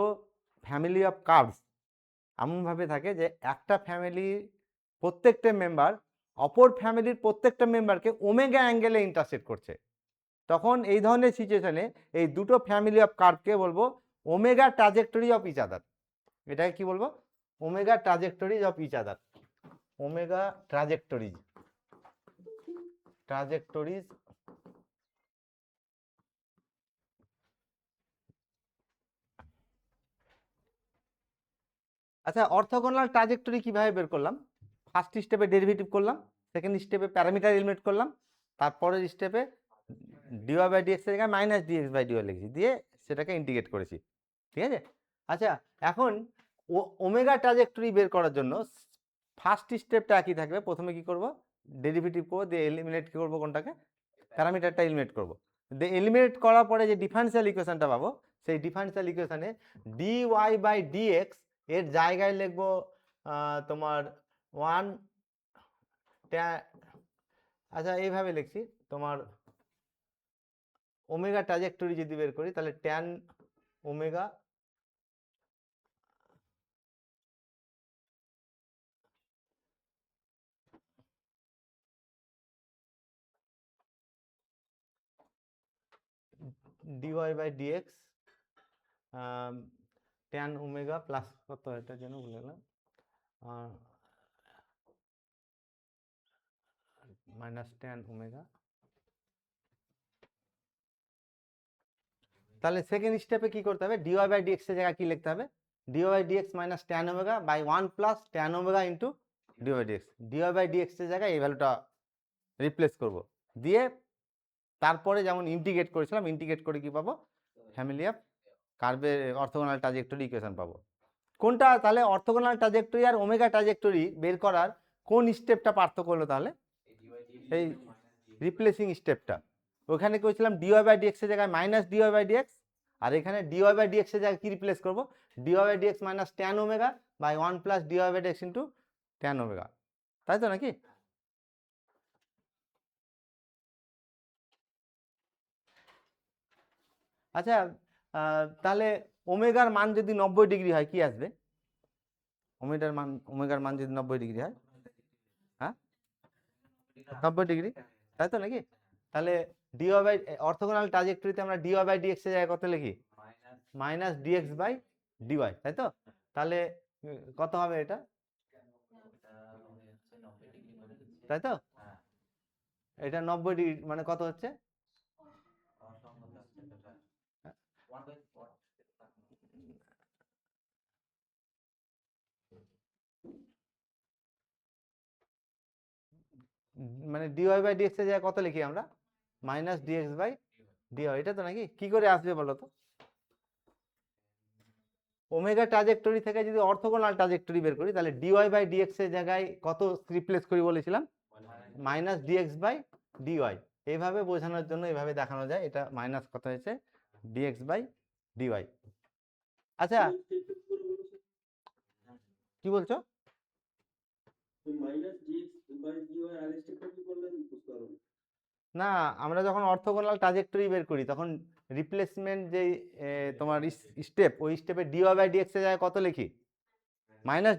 ফ্যামিলি অফ কার্ভস এমনভাবে থাকে যে একটা ফ্যামিলির প্রত্যেকটা মেম্বার অপর ফ্যামিলির প্রত্যেকটা মেম্বারকে ওমেগা অ্যাঙ্গেলে ইন্টারসেক্ট করছে, তখন এই ধরনের সিচুয়েশনে এই দুটো ফ্যামিলি অফ কার্ভকে বলবো omega trajectory of each other. এটাকে কি বলবো? Omega trajectories of each other. Omega trajectories trajectories আচ্ছা, অর্থোগোনাল ট্র্যাজেক্টরি কিভাবে বের করলাম? ফার্স্ট স্টেপে ডেরিভেটিভ করলাম, সেকেন্ড স্টেপে প্যারামিটার এলিমিনেট করলাম, তারপরের স্টেপে ডিওয়াই বাই ডিএক্স এর জায়গায় মাইনাস ডিএক্স বাই ডিওয়াই লিখেছি, দিয়ে সেটাকে ইন্টিগ্রেট করেছি, ঠিক আছে? আচ্ছা, এখন ওমেগা ট্র্যাজেক্টরি বের করার জন্য ফার্স্ট স্টেপটা একই থাকবে। প্রথমে কি করব? ডেরিভেটিভ করবো, দিয়ে এলিমিনেট কি করবো? কোনটাকে? প্যারামিটারটা এলিমিনেট করবো। দিয়ে এলিমিনেট করার পরে যে ডিফারেনশিয়াল ইকুয়েশনটা পাবো, সেই ডিফারেনশিয়াল ইকুয়েশনে ডিওয়াই বাই ডিএক্স এর জায়গায় লিখবো তোমার 1 আচ্ছা, এইভাবে লিখছি, তোমার ওমেগা ট্র্যাজেক্টরি যদি বের করি, তাহলে tan omega dy by d x tan omega plus কত, এটা যেন ভুলে গেলাম, মাইনাস ট্যান ওমেগা। তাহলে সেকেন্ড স্টেপে কি করতে হবে, ডিওয়াই বাই ডিএক্স এর জায়গায় কি লিখতে হবে, d y by dx minus tan omega by 1 plus tan omega into d y by d x. D y by dx এর জায়গায় এই ভ্যালুটা রিপ্লেস করব, দিয়ে তারপরে যেমন ইন্টিগ্রেট করেছিলাম, ইন্টিগ্রেট করে কি পাবো, ফ্যামিলি অফ কার্ভের অর্থোগোনাল ট্রাজেক্টরি ইকুয়েশন পাবো। কোনটা তাহলে অর্থোগোনাল ট্রাজেক্টরি আর ওমেগা ট্রাজেক্টরি বের করার কোন স্টেপটা পার্থক্য হলো তাহলে, এই রিপ্লেসিং স্টেপটা। ওখানে করেছিলাম ডিওয়াই বাই ডিএক্স এর জায়গায় মাইনাস ডিওয়াই বাই ডিএক্স, আর এখানে ডিওয়াই বাই ডিএক্স এর জায়গায় কি রিপ্লেস করব, d y by dx minus tan omega by 1 plus dy by dx into tan omega, তাই তো নাকি? আচ্ছা তাহলে ওমেগার মান যদি 90 ডিগ্রি হয় কি আসবে, ওমেগার মান যদি 90 ডিগ্রি হয়, হ্যাঁ 90 ডিগ্রি, তাই তো নাকি? তাহলে ডিওয়াই বাই অর্থোগোনাল ট্রাজেক্টরিতে আমরা ডিওয়াই বাই ডিএক্স এর জায়গায় কত লিখি, মাইনাস ডিএক্স বাই ডিওয়াই, তাই তো? তাহলে কত হবে এটা, তাই তো? এটা 90 ডিগ্রি মানে কত হচ্ছে, মানে ডিওয়াই বাই ডিএক্স এর জায়গায় কত লিখি আমরা, মাইনাস ডিএক্স বাই ডিওয়াই, এটা তো নাকি? কি করে আসবে বলো তো? ওমেগা ট্রাজেক্টরি থেকে যদি অর্থোগোনাল ট্রাজেক্টরি বের করি তাহলে ডিওয়াই বাই ডিএক্স এর জায়গায় কত রিপ্লেস করি বলেছিলাম, মাইনাস ডিএক্স বাই ডিওয়াই। এইভাবে বোঝানোর জন্য এইভাবে দেখানো যায়, এটা মাইনাস কত হয়েছে, ডিএক্স বাই ডিওয়াই। আচ্ছা কি বলছো, না আমরা যখন অর্থোগোনাল ট্রাজেক্টরি বের করি তখন রিপ্লেসমেন্ট যে তোমার স্টেপ, ওই স্টেপে ডিওয়াই বাই ডিএক্স এর জায়গায় কত লিখি, মাইনাস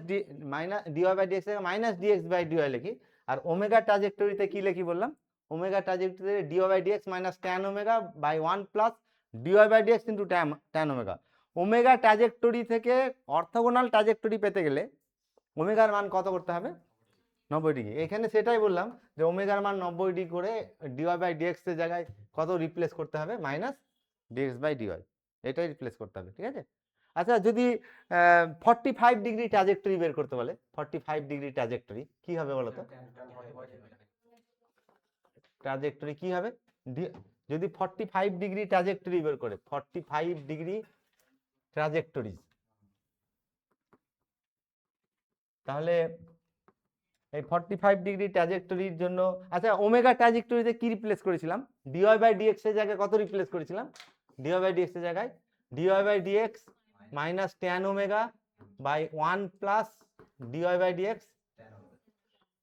ডিওয়াই বাই ডিএক্স এর জায়গায় মাইনাস ডিএক্স বাই ডিওয়াই লিখি। আর ওমেগা ট্রাজেক্টরিতে কি লিখি বললাম, ওমেগা ট্রাজেক্টরিতে dy by dx minus tan omega by 1 plus dy by dx into tan omega. Omega trajectory থেকে অর্থোগোনাল ট্রাজেক্টরি পেতে গেলে ওমেগার মান কত করতে হবে, 90 ডিগ্রি। এখানে সেটাই বললাম যে ওমেগার মান 90 ডিগ্রি করে ডিওয়াই বাই ডিএক্স এর জায়গায় কত রিপ্লেস করতে হবে, মাইনাস ডিএক্স বাই ডিওয়াই, এটাই রিপ্লেস করতে হবে, ঠিক আছে? আচ্ছা যদি 45 ডিগ্রি ট্রাজেক্টরি বের করতে বলে, 45 ডিগ্রি ট্রাজেক্টরি কি হবে বলো তো, ট্রাজেক্টরি কি হবে, যদি 45 ডিগ্রি ট্রাজেক্টরি বের করে, 45 ডিগ্রি ট্রাজেক্টরি, তাহলে এই 45 ডিগ্রি ট্রাজেক্টরির জন্য, আচ্ছা ওমেগা ট্রাজেক্টরিতে কি রিপ্লেস করেছিলাম, ডিওয়াই বাই ডিএক্স এর জায়গায় কত রিপ্লেস করেছিলাম, ডিওয়াই বাই ডিএক্স এর জায়গায় dy by dx minus tan omega by 1 plus dy by d x,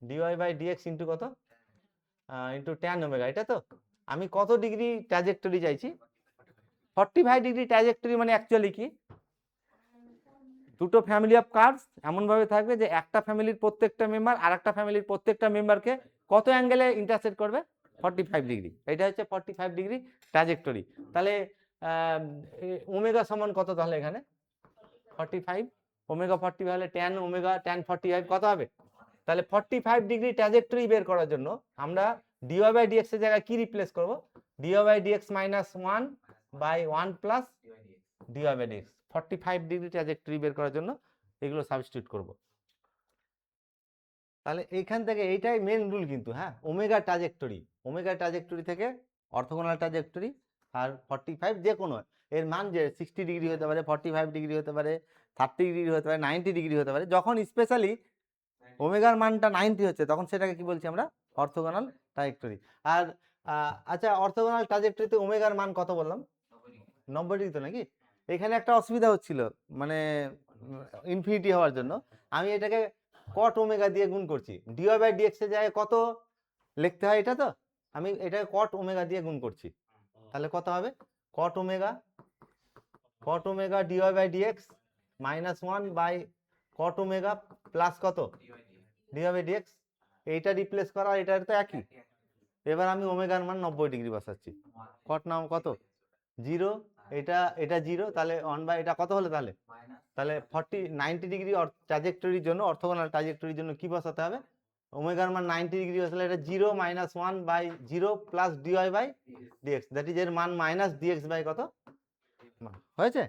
d y by dx into কত, ইন্টু ট্যান ওমেগা, এটা তো? আমি কত ডিগ্রি ট্রাজেক্টরি চাইছি, 45 ডিগ্রি ট্রাজেক্টরি মানে অ্যাকচুয়ালি কি, দুটো ফ্যামিলি অফ কার্ভস এমনভাবে থাকবে যে একটা ফ্যামিলির প্রত্যেকটা মেম্বার আর একটা ফ্যামিলির প্রত্যেকটা মেম্বারকে কত অ্যাঙ্গেলে ইন্টারসেক্ট করবে, 45 ডিগ্রি। এটা হচ্ছে 45 ডিগ্রি ট্রাজেক্টরি। তাহলে ওমেগা সমান কত তাহলে এখানে 45, ওমেগা 45 হলে ট্যান ওমেগা ট্যান 45 কত হবে, তাহলে 45 ডিগ্রি ট্রাজেক্টরি বের করার জন্য আমরা ডিওয়াই বাই ডিএক্স এর জায়গায় কি রিপ্লেস করব, d y by dx minus 1 by 1 plus dy by d x. 45 degree trajectory বের করার জন্য এগুলো সাবস্টিটিউট করব। তাহলে এইখান থেকে এইটাই মেন রুল কিন্তু, হ্যাঁ ওমেগা ট্রাজেক্টরি থেকে অর্থোগোনাল ট্রাজেক্টরি আর 45 যে কোনো এর মান যে 60 ডিগ্রি হতে পারে, 45 ডিগ্রি হতে পারে, 30 ডিগ্রি হতে পারে, 90 ডিগ্রি হতে পারে। যখন স্পেশালি ওমেগার মানটা 90 হচ্ছে তখন সেটাকে কি বলছি আমরা, অর্থোগোনাল ট্রাজেক্টরি। আর আচ্ছা অর্থোগোনাল ট্রাজেক্টরিতে ওমেগার মান কত বললাম, 90 ডিগ্রি তো নাকি? এখানে একটা অসুবিধা হচ্ছিল, মানে ইনফিনিটি হওয়ার জন্য আমি এটাকে কট ওমেগা দিয়ে গুণ করছি, ডিওয়াই বাই ডিএক্স এর জায়গায় কত লিখতে হয় এটা তো, আমি এটাকে কট ওমেগা দিয়ে গুণ করছি। তাহলে কত হবে, cot omega dy by dx minus 1 by cot omega plus কত ডিওয়াই বাই ডিএক্স। এইটা রিপ্লেস করা এটা তো একই। এবার আমি ওমেগার মান 90 ডিগ্রি বসাচ্ছি, কট নাম কত 0 এটা এটা 0, তাহলে 1 এটা কত হলো তাহলে? তাহলে 90 ডিগ্রি ট্রাজেক্টরির জন্য, অর্থোগোনাল ট্রাজেক্টরির জন্য কি বসাতে হবে? ওমেগার মান 90 ডিগ্রি বসালে এটা 0 - 1/0 plus dy by d x, that is এর মান মাইনাস ডিএক্স বাই কত হয়েছে।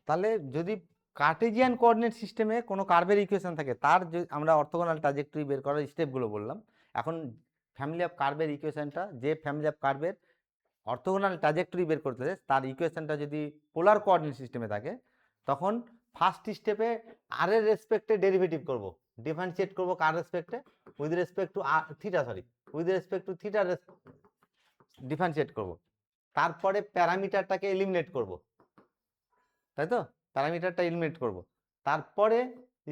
তাহলে যদি কার্টেজিয়ান কোঅর্ডিনেট সিস্টেমে কোনো কার্ভের ইকুয়েশন থাকে, তার আমরা অর্থোগোনাল ট্রাজেক্টরি বের করার স্টেপগুলো বললাম। এখন ফ্যামিলি অফ কার্ভের ইকুয়েশনটা, যে ফ্যামিলি অফ কার্ভের অর্থোগোনাল ট্রাজেক্টরি বের করতে হয়, তার ইকুয়েশনটা যদি পোলার কোঅর্ডিনেট সিস্টেমে থাকে, তখন ফার্স্ট স্টেপে আর এর রেসপেক্টে ডেরিভেটিভ করব, ডিফারেন্সিয়েট করব কার রেসপেক্টে? With respect to theta, with respect to theta differentiate করব। তারপরে প্যারামিটারটাকে এলিমিনেট করব, তাই তো? প্যারামিটারটা এলিমিনেট করব। তারপরে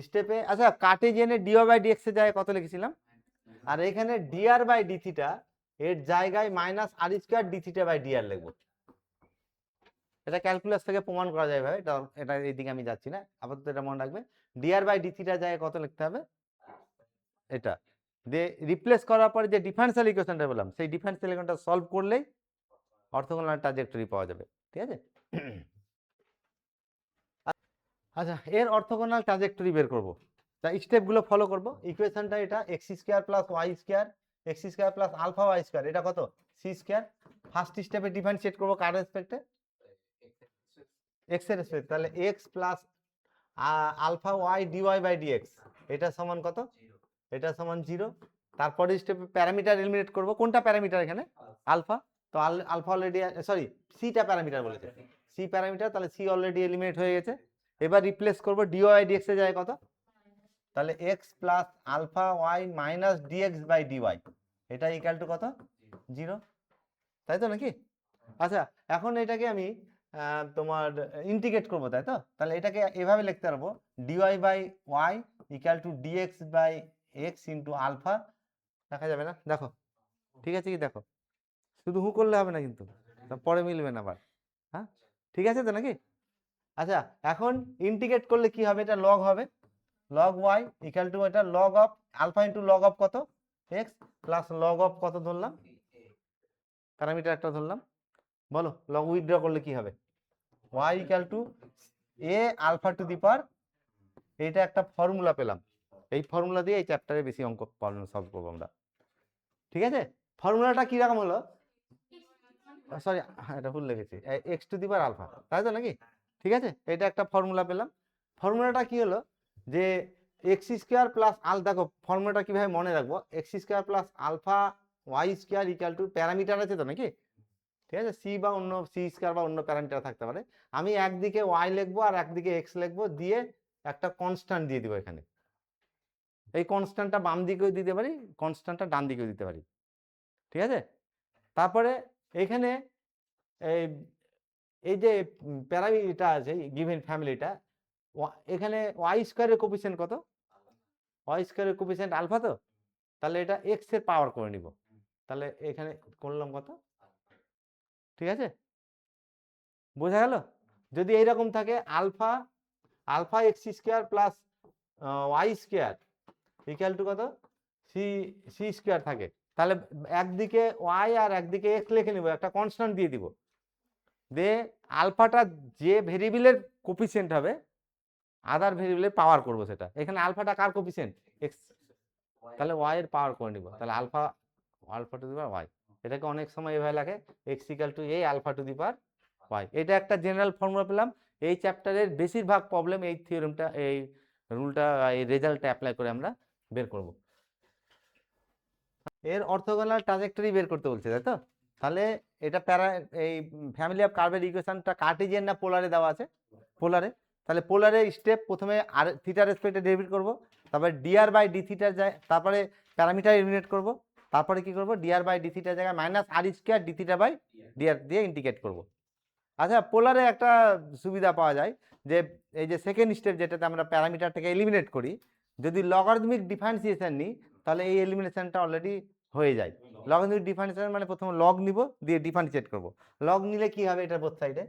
স্টেপে, আচ্ছা, কার্টেজিয়ানে ডিওয়াই বাই ডিএক্স এর জায়গায় কত লিখেছিলাম? আর এখানে ডিআর বাই ডি থিটা এর জায়গায় minus r square d theta by d r লিখব। এটা ক্যালকুলাস থেকে প্রমাণ করা যায় ভাই, এটা এইদিকে আমি যাচ্ছি না, আপাতত এটা মনে রাখবে। ডিআর বাই ডি থিটার জায়গায় কত লিখতে হবে? এটা দিয়ে রিপ্লেস করার পরে যে ডিফারেন্সিয়াল ইকুয়েশনটা বললাম, সেই ডিফারেন্সিয়াল ইকুয়েশনটা সলভ করলেই অর্থোগোনাল ট্রাজেক্টরি পাওয়া যাবে, ঠিক আছে? আচ্ছা, এর অর্থোগোনাল ট্রাজেক্টরি বের করব, তা স্টেপগুলো ফলো করব। ইকুয়েশনটা এটা x square plus y square, x square plus alpha y square, এটা কত? C square. ফার্স্ট স্টেপে ডিফারেন্সিয়েট করব কার রেসপেক্টে? এক্স এর রেসপেক্টে। তাহলে x plus alpha y d y by d x, এটা সমান কত? এটা সমান 0। তারপরে স্টেপে প্যারামিটার এলিমিনেট করব। কোনটা প্যারামিটার এখানে? আলফা। তো আলফা অলরেডি, সরি, সিটা প্যারামিটার বলেছে, সি প্যারামিটার, তাহলে সি অলরেডি এলিমিনেট হয়ে গেছে। এবার রিপ্লেস করব ডিওয়াই ডিএক্স এর জায়গায় কত? তাহলে x plus alpha y minus dx by d y, এটা ইকুয়াল টু কত? 0, তাই তো নাকি? আচ্ছা, এখন এটাকে আমি তোমার ইন্টিগ্রেট করব, তাই তো? তাহলে এটাকে এভাবে লিখতে পারবো, d y by y equal to d x by x into alpha. দেখা যাবে না? দেখো ঠিক আছে কি? দেখো, শুধু হু করলে হবে না কিন্তু, পরে মিলবে না আবার। হ্যাঁ, ঠিক আছে তো নাকি? আচ্ছা, এখন ইন্টিগ্রেট করলে কি হবে? এটা লগ হবে, লগ ওয়াই ইকুয়াল টু এটা log of alpha into log of কত? এক্স প্লাস লগ অফ কত ধরলাম? প্যারামিটার একটা ধরলাম। বলো, লগ উইথড্র করলে কি হবে? Y equal to a alpha to the power, এইটা একটা ফর্মুলা পেলাম, এই ফর্মুলা দিয়ে এই চ্যাপ্টারে বেশি অঙ্ক প্রবলেম সলভ করবো আমরা, ঠিক আছে? ফর্মুলাটা কি রকম হলো? সরি, এটা ভুল লিখেছি, x to the power alpha, তাই তো নাকি? ঠিক আছে, এটা একটা ফর্মুলা পেলাম। ফর্মুলাটা কি হলো? যে এক্স স্কোয়ার প্লাস দেখো ফর্মুলাটা কিভাবে মনে রাখবো, x square plus alpha y square equal to, parameter আছে তো নাকি? ঠিক আছে, সি বা অন্য সি স্কোয়ার বা অন্য প্যারামিটার থাকতে পারে। আমি একদিকে ওয়াই লিখবো আর একদিকে এক্স লিখবো, দিয়ে একটা কনস্ট্যান্ট দিয়ে দিব এখানে। এই কনস্ট্যান্টটা বাম দিকেও দিতে পারি, কনস্ট্যান্টটা ডান দিকেও দিতে পারি, ঠিক আছে? তারপরে এখানে এই এই যে প্যারামিটার আছে গিভেন ফ্যামিলিটা, এখানে ওয়াই স্কোয়ারের কোফিসিয়েন্ট কত? ওয়াই স্কোয়ারের কোফিসিয়েন্ট আলফা, তো তাহলে এটা এক্স এর পাওয়ার করে নিব, তাহলে এখানে করলাম কত? ঠিক আছে, বোঝা গেল? যদি এইরকম থাকে alpha alpha x square plus y square equal to কত? সি সি স্কোয়ার থাকে, তাহলে একদিকে ওয়াই আর একদিকে এক্স লিখে নিব, একটা কনস্ট্যান্ট দিয়ে দিব, দিয়ে আলফাটা যে ভেরিয়েবলের কোফিসিয়েন্ট হবে আদার ভেরিয়েবলের পাওয়ার করব সেটা। এখানে আলফাটা কার কোফিসিয়েন্ট? এক্স, তাহলে ওয়াই এর পাওয়ার করে নিব, তাহলে alpha alpha to the power y. এটাকে অনেক সময় এভাবে লাগে, x equal to a alpha to the power y. এটা একটা জেনারেল ফর্মুলা পেলাম। এই চ্যাপ্টারের বেশিরভাগ প্রবলেম এই থিওরেমটা, এই রুলটা, এই রেজাল্টটা অ্যাপ্লাই করে আমরা বের করব। এর অর্থোগোনাল ট্রাজেক্টরি বের করতে বলছে, তাই তো? তাহলে এটা এই ফ্যামিলি অফ কার্ভের ইকুয়েশনটা কার্টেজিয়ান না পোলারে দেওয়া আছে? পোলারে। তাহলে পোলারে স্টেপ, প্রথমে আর থিটা রেসপেক্টে ডেরিভেট করব, তারপরে ডিআর বাই ডি থিটার যায়, তারপরে প্যারামিটার এলিমিনেট করব, তারপরে কি করব? ডিআর বাই ডি থিটার জায়গায় minus r square d theta by d r দিয়ে ইন্টিগ্রেট করব। আচ্ছা, পোলারে একটা সুবিধা পাওয়া যায়, যে এই যে সেকেন্ড স্টেপ যেটাতে আমরা প্যারামিটারটাকে এলিমিনেট করি, যদি লগারিদমিক ডিফারেন্সিয়েশন নিই, তাহলে এই এলিমিনেশনটা অলরেডি হয়ে যায়। লগারিদমিক ডিফারেন্সিয়েশন মানে প্রথমে লগ নিব, দিয়ে ডিফারেন্সিয়েট করব। লগ নিলে কি হবে এটা বোথ সাইডে?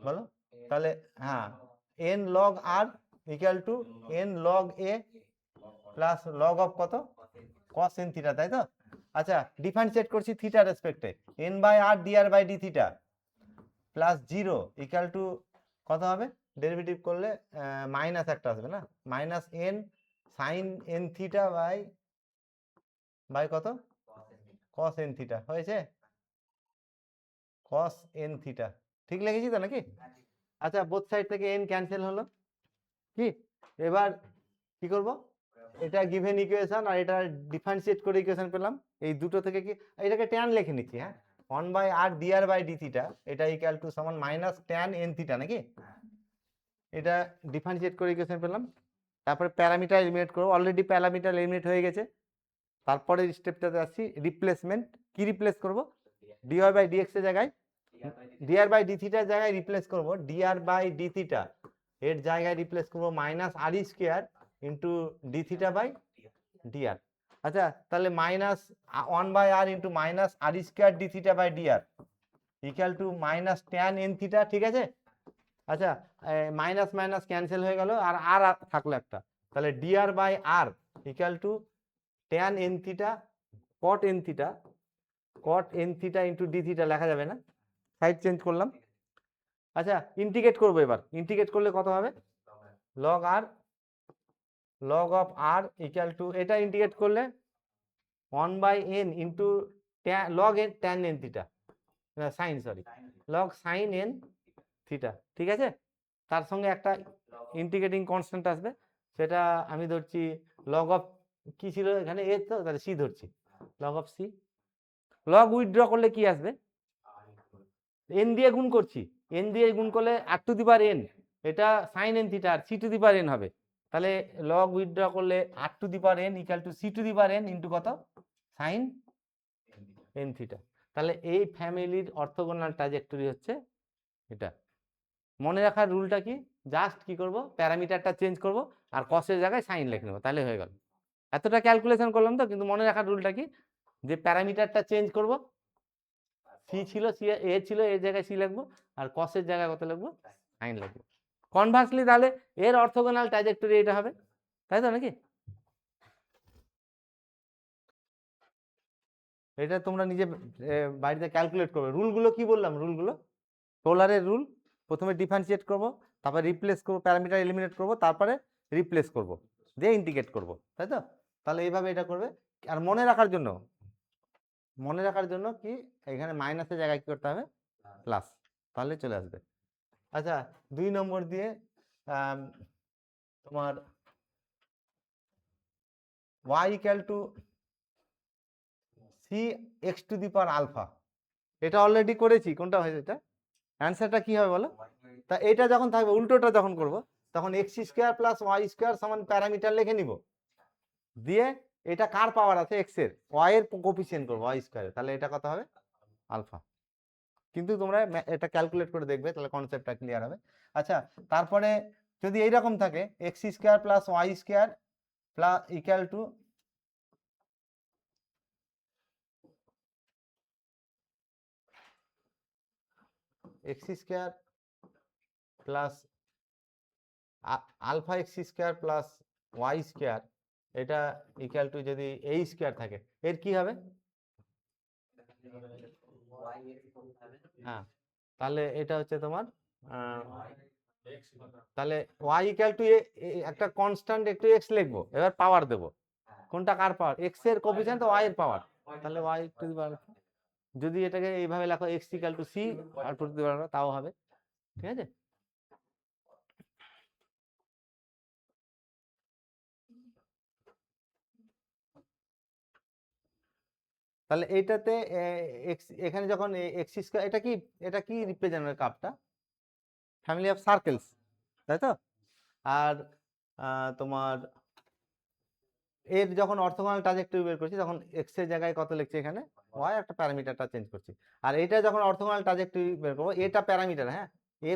বলো, তাহলে হ্যাঁ, n log r equal to n log a plus log of কত? কস এন থিটা, তাই তো? আচ্ছা ডিফারেন্সিয়েট করছি থিটা রেসপেক্টে, n by r DR by d theta plus 0 equal to কত হবে, ডেরিভেটিভ করলে মাইনাস একটা আসবে না, minus n sine n theta by কত কস এন থিটা হয়েছে, কস এন থিটা ঠিক লিখেছি তো নাকি? আচ্ছা বোথ সাইড থেকে এন ক্যান্সেল হলো, কি এবার কি করব, এটা গিভেন ইকুয়েশন আর এটা ডিফারেন্সিয়েট করে ইকুয়েশন পেলাম, এই দুটো থেকে কি এটাকে ট্যান লিখে নিচ্ছি, হ্যাঁ 1 by r DR by d theta এটা ইকুয়াল টু সমান মাইনাস ট্যান এন থিটা নাকি, এটা ডিফারেন্সিয়েট করে ইকুয়েশন পেলাম। তারপরে প্যারামিটার এলিমিনেট করব, অলরেডি প্যারামিটার এলিমিনেট হয়ে গেছে। তারপরে স্টেপটাতে আসছি রিপ্লেসমেন্ট, কি রিপ্লেস করব, ডিআর বাই ডিএক্স এর জায়গায় ডিআর বাই ডি থিটার জায়গায় রিপ্লেস করব ডিআর বাই ডি থিটা, এর জায়গায় রিপ্লেস করব minus r square into d theta by d r. আচ্ছা তাহলে minus 1 by r into minus r square d theta by d r equal to minus tan n theta, ঠিক আছে? আচ্ছা মাইনাস মাইনাস ক্যান্সেল হয়ে গেল আর আর থাকলো একটা, তাহলে d r by r equal to tan n theta cot n theta, cot n theta into d theta লেখা যাবে না, সাইড চেঞ্জ করলাম। আচ্ছা ইন্টিগ্রেট করবো, এবার ইন্টিগ্রেট করলে কত হবে, log r log of r equal to, এটা ইন্টিগ্রেট করলে 1 by n into log n tan n theta, sine sorry log sine n theta, ঠিক আছে? তার সঙ্গে একটা ইন্টিগ্রেটিং কনস্ট্যান্ট আসবে, সেটা আমি ধরছি লগ অফ কি ছিল এখানে এ, তো তাহলে সি ধরছি, log of c. Log withdraw করলে কি আসবে, এন দিয়ে গুণ করছি, এন দিয়ে গুণ করলে r to the power n, এটা সাইন এন থিটা আর c to the power n হবে, তাহলে লগ উইথড্র করলে r to the power n equal to c to the power n into কত সাইন এন থিটা। তাহলে এই ফ্যামিলির অর্থোগোনাল ট্রাজেক্টরি হচ্ছে এটা। মনে রাখার রুলটা কি, জাস্ট কি করব, প্যারামিটারটা চেঞ্জ করব আর কসের জায়গায় সাইন লিখে নেব, তাহলে হয়ে গেল। এতটা ক্যালকুলেশন করলাম তো, কিন্তু মনে রাখার রুলটা কি, যে প্যারামিটারটা চেঞ্জ করব, সি ছিল সি এ ছিল এর জায়গায় সি লিখবো আর কসের জায়গায় কত লিখবো, সাইন লিখবো। কনভার্সলি তাহলে এর অর্থোগোনাল ট্রাজেক্টরি এটা হবে, তাই তো নাকি? এটা তোমরা নিজে বাড়িতে ক্যালকুলেট করবে। রুলগুলো কি বললাম, রুলগুলো পোলারের রুল, প্রথমে ডিফারেন্সিয়েট করব, তারপরে রিপ্লেস করব, প্যারামিটার এলিমিনেট করব, তারপরে রিপ্লেস করব, দিয়ে ইন্টিগ্রেট করব, তাই তো? তাহলে এইভাবে এটা করবে। আর মনে রাখার জন্য কি, এখানে মাইনাসের জায়গায় কি করতে হবে, প্লাস, তাহলে চলে আসবে। আচ্ছা 2 নম্বর দিয়ে তোমার y equal to C x to the power alpha, এটা অলরেডি করেছি, কোনটা হয়েছে, এটা অ্যান্সারটা কি হবে বলো? তা এটা যখন থাকবে, উল্টোটা যখন করব, তখন x square plus y square সমান প্যারামিটার লিখে নিব, দিয়ে এটা কার পাওয়ার আছে, এক্স এর, ওয়াই এর কোফিসিয়েন্ট করবো ওয়াই স্কোয়ারে, তাহলে এটা কত হবে, আলফা। কিন্তু তোমরা এটা ক্যালকুলেট করে দেখবে, তাহলে কনসেপ্টটা ক্লিয়ার হবে। আচ্ছা তারপরে যদি এইরকম থাকে x square plus y square plus equal to x square plus alpha x square plus y square, এটা ইকুয়াল টু যদি এই স্কোয়ার থাকে, এর কি হবে, হ্যাঁ তাহলে এটা হচ্ছে তোমার তাহলে ওয়াই ইকুয়াল টু একটা কনস্ট্যান্ট একটু এক্স লিখবো, এবার পাওয়ার দেবো, কোনটা কার পাওয়ার, এক্স এর কোফিসিয়েন্ট ওয়াই এর পাওয়ার, তাহলে ওয়াই টু দি পাওয়ার, যদি এটাকে এইভাবে লেখো x equal to c r to the power তাও হবে, ঠিক আছে? তাহলে এইটাতে এক্স, এখানে যখন এক্স স্কয়ার, এটা কি রিপ্রেজেন্ট করে, কাপটা ফ্যামিলি অফ সার্কেলস, তাই তো? আর তোমার এর যখন অর্থোগোনাল ট্রাজেক্টরি বের করছি, তখন এক্স এর জায়গায় কত লিখছি, এখানে ওয়াই, একটা প্যারামিটারটা চেঞ্জ করছি। আর এটা যখন অর্থোগোনাল ট্রাজেক্টরি বের করবো, এটা প্যারামিটার, হ্যাঁ এ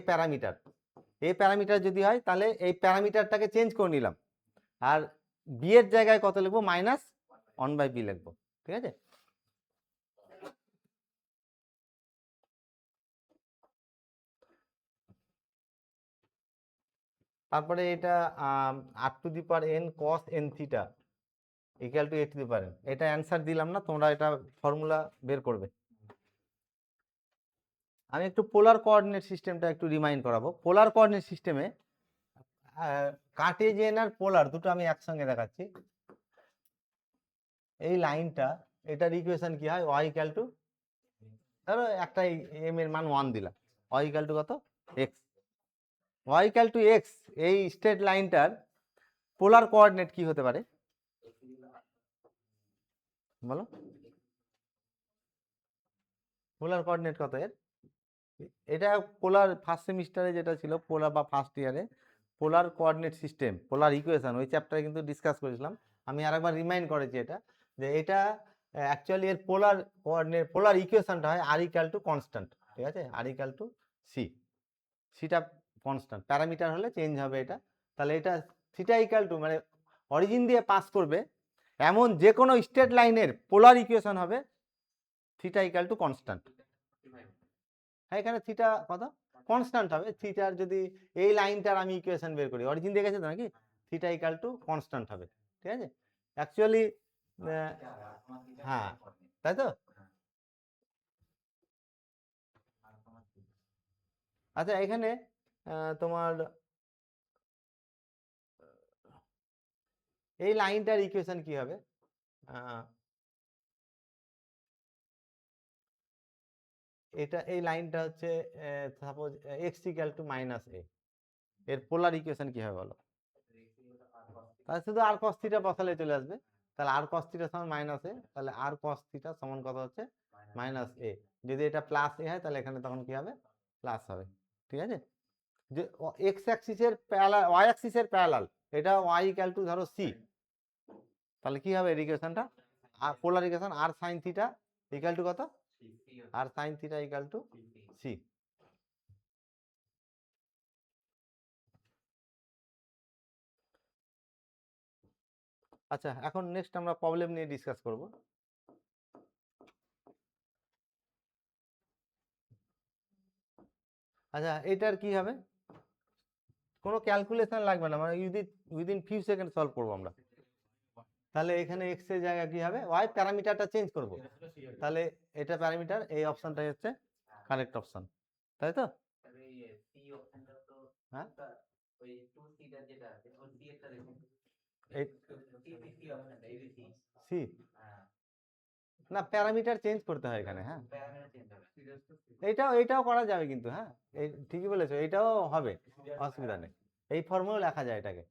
প্যারামিটার যদি হয়, তাহলে এই প্যারামিটারটাকে চেঞ্জ করে নিলাম, আর বি এর জায়গায় কত লিখবো, মাইনাস 1 বাই বি লিখবো, ঠিক আছে? তারপরে এটা r to the power n cos n theta equal to a to the power n। এটা অ্যান্সার দিলাম না, তোমরা এটা ফর্মুলা বের করবে। আমি একটু পোলার কোঅর্ডিনেট সিস্টেমটা একটু রিমাইন্ড করাবো। পোলার কোঅর্ডিনেট সিস্টেমে কার্টেজিয়ান আর পোলার দুটো আমি একসঙ্গে দেখাচ্ছি। এই লাইনটা, এটার ইকুয়েশন কি হয়? y ইকুয়াল টু, ধরো একটা m এর মান 1 দিলাম, y ইকুয়াল টু কত? x। y equal two x, এই স্ট্রেট লাইনটার পোলার কোঅর্ডিনেট কি হতে পারে বলো? পোলার কোঅর্ডিনেট কত এর? এটা পোলার ফার্স্ট সেমিস্টারে যেটা ছিল পোলার, বা ফার্স্ট ইয়ারে পোলার কোঅর্ডিনেট সিস্টেম, পোলার ইকুয়েশন, ওই চ্যাপ্টারে কিন্তু ডিসকাস করেছিলাম। আমি আরেকবার রিমাইন্ড করেছি এটা, যে এটা অ্যাকচুয়ালি এর পোলার কোঅর্ডিনেট, পোলার ইকুয়েশনটা হয় আর ইকুয়াল টু কনস্ট্যান্ট, ঠিক আছে? আর ইকুয়াল টু সি, সিটা কনস্ট্যান্ট, প্যারামিটার হলে চেঞ্জ হবে এটা। তাহলে এটা থিটা ইকুয়াল টু, মানে অরিজিন দিয়ে পাস করবে এমন যে কোনো স্ট্রেট লাইনের পোলার ইকুয়েশন হবে থিটা ইকুয়াল টু কনস্ট্যান্ট। হ্যাঁ, এখানে থিটা কত? কনস্ট্যান্ট হবে। থিটার যদি এই লাইনটার আমি ইকুয়েশন বের করি, অরিজিন দিয়ে গেছে তো নাকি, থিটা ইকুয়াল টু কনস্ট্যান্ট হবে, ঠিক আছে? অ্যাকচুয়ালি হ্যাঁ, তাই তো। আচ্ছা, এখানে তোমার এই লাইনটার ইকুয়েশন কি হবে? এটা এই লাইনটা হচ্ছে suppose x equal to minus a, এর পোলার ইকুয়েশন কি হবে বলো? তাহলে শুধু আর কস থিটা বসালে চলে আসবে। তাহলে আর কস থিটা সমান মাইনাস এ, তাহলে আর কস থিটা সমান কত হচ্ছে? মাইনাস এ। যদি এটা প্লাস এ হয় তাহলে এখানে তখন কি হবে? প্লাস হবে, ঠিক আছে? যে এক্স অ্যাক্সিসের প্যারালাল, ওয়াই অ্যাক্সিসের প্যারালাল, এটা ওয়াই ইকুয়াল টু ধরো সি, তাহলে কি হবে ইকুয়েশনটা? আর polar equation r sine theta equal to কত? R sine theta equal to c. আচ্ছা, এখন নেক্সট আমরা প্রবলেম নিয়ে ডিসকাস করব। আচ্ছা, এটার কি হবে? কোনো ক্যালকুলেশন লাগবে না, মানে উইদিন ফিউ সেকেন্ড সলভ করবো আমরা। তাহলে এখানে এক্স এর জায়গায় কি হবে? ওয়াই প্যারামিটারটা চেঞ্জ করব। তাহলে এটা প্যারামিটার, এই অপশনটাই হচ্ছে কারেক্ট অপশন, তাই তো? হ্যাঁ, সি না, প্যারামিটার চেঞ্জ করতে হয় এখানে। হ্যাঁ, এইটাও করা যাবে কিন্তু। হ্যাঁ, এই ঠিকই বলেছো, এইটাও হবে, অসুবিধা নেই। এই ফর্মুলা লেখা যায় এটাকে,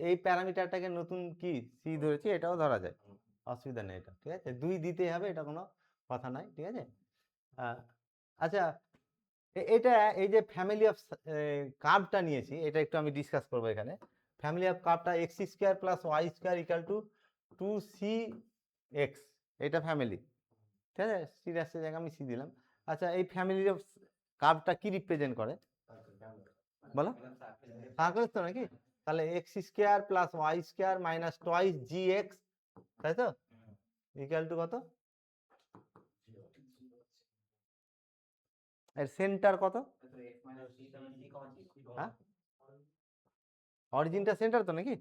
এই প্যারামিটারটাকে নতুন কি সি ধরেছি, এটাও ধরা যায়, অসুবিধা নেই এটা, ঠিক আছে? দুই দিতেই হবে, এটা কোনো কথা নাই, ঠিক আছে? আচ্ছা, এটা এই যে ফ্যামিলি অফ কার্ভটা নিয়েছি, এটা একটু আমি ডিসকাস করবো এখানে। ফ্যামিলি অফ কার্ভটা x square plus y square equal to 2cx, এটা ফ্যামিলি, ঠিক আছে? সির আসছে জায়গায় আমি সি দিলাম। আচ্ছা, এই ফ্যামিলি অফ কার্ভটা কি রিপ্রেজেন্ট করে বলো? সার্কেল তো নাকি? তাহলে x square plus y square minus twice g x, তাই তো, ইকুয়াল টু কত? এর সেন্টার কত? হ্যাঁ, অরিজিনটা সেন্টার তো নাকি?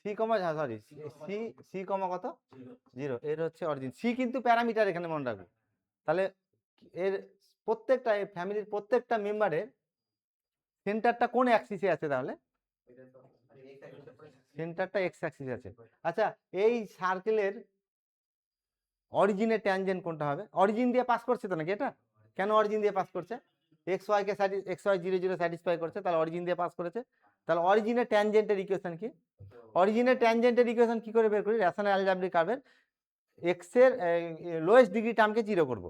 C comma, sorry, C, c comma কত? 0, এর হচ্ছে অরিজিন। সি কিন্তু প্যারামিটার এখানে মনে রাখবে। তাহলে এর প্রত্যেকটা, এই ফ্যামিলির প্রত্যেকটা মেম্বারের সেন্টারটা কোন অ্যাক্সিসে আছে? তাহলে সেন্টারটা এক্স অ্যাক্সিসে আছে। আচ্ছা, এই সার্কেলের অরিজিনের ট্যানজেন্ট কোনটা হবে? অরিজিন দিয়ে পাস করছে তো নাকি এটা? কেন অরিজিন দিয়ে পাস করছে? এক্স ওয়াই কে এক্স ওয়াই 0 0 স্যাটিসফাই করছে, তাহলে অরিজিন দিয়ে পাস করেছে। তাহলে অরিজিনের ট্যানজেন্টের ইকুয়েশন কি? অরিজিনের ট্যানজেন্টের ইকুয়েশন কি করে বের করি? রেশনাল অ্যালজেব্রিক কার্ভের এক্স এর লোয়েস্ট ডিগ্রি টার্মকে 0 করব।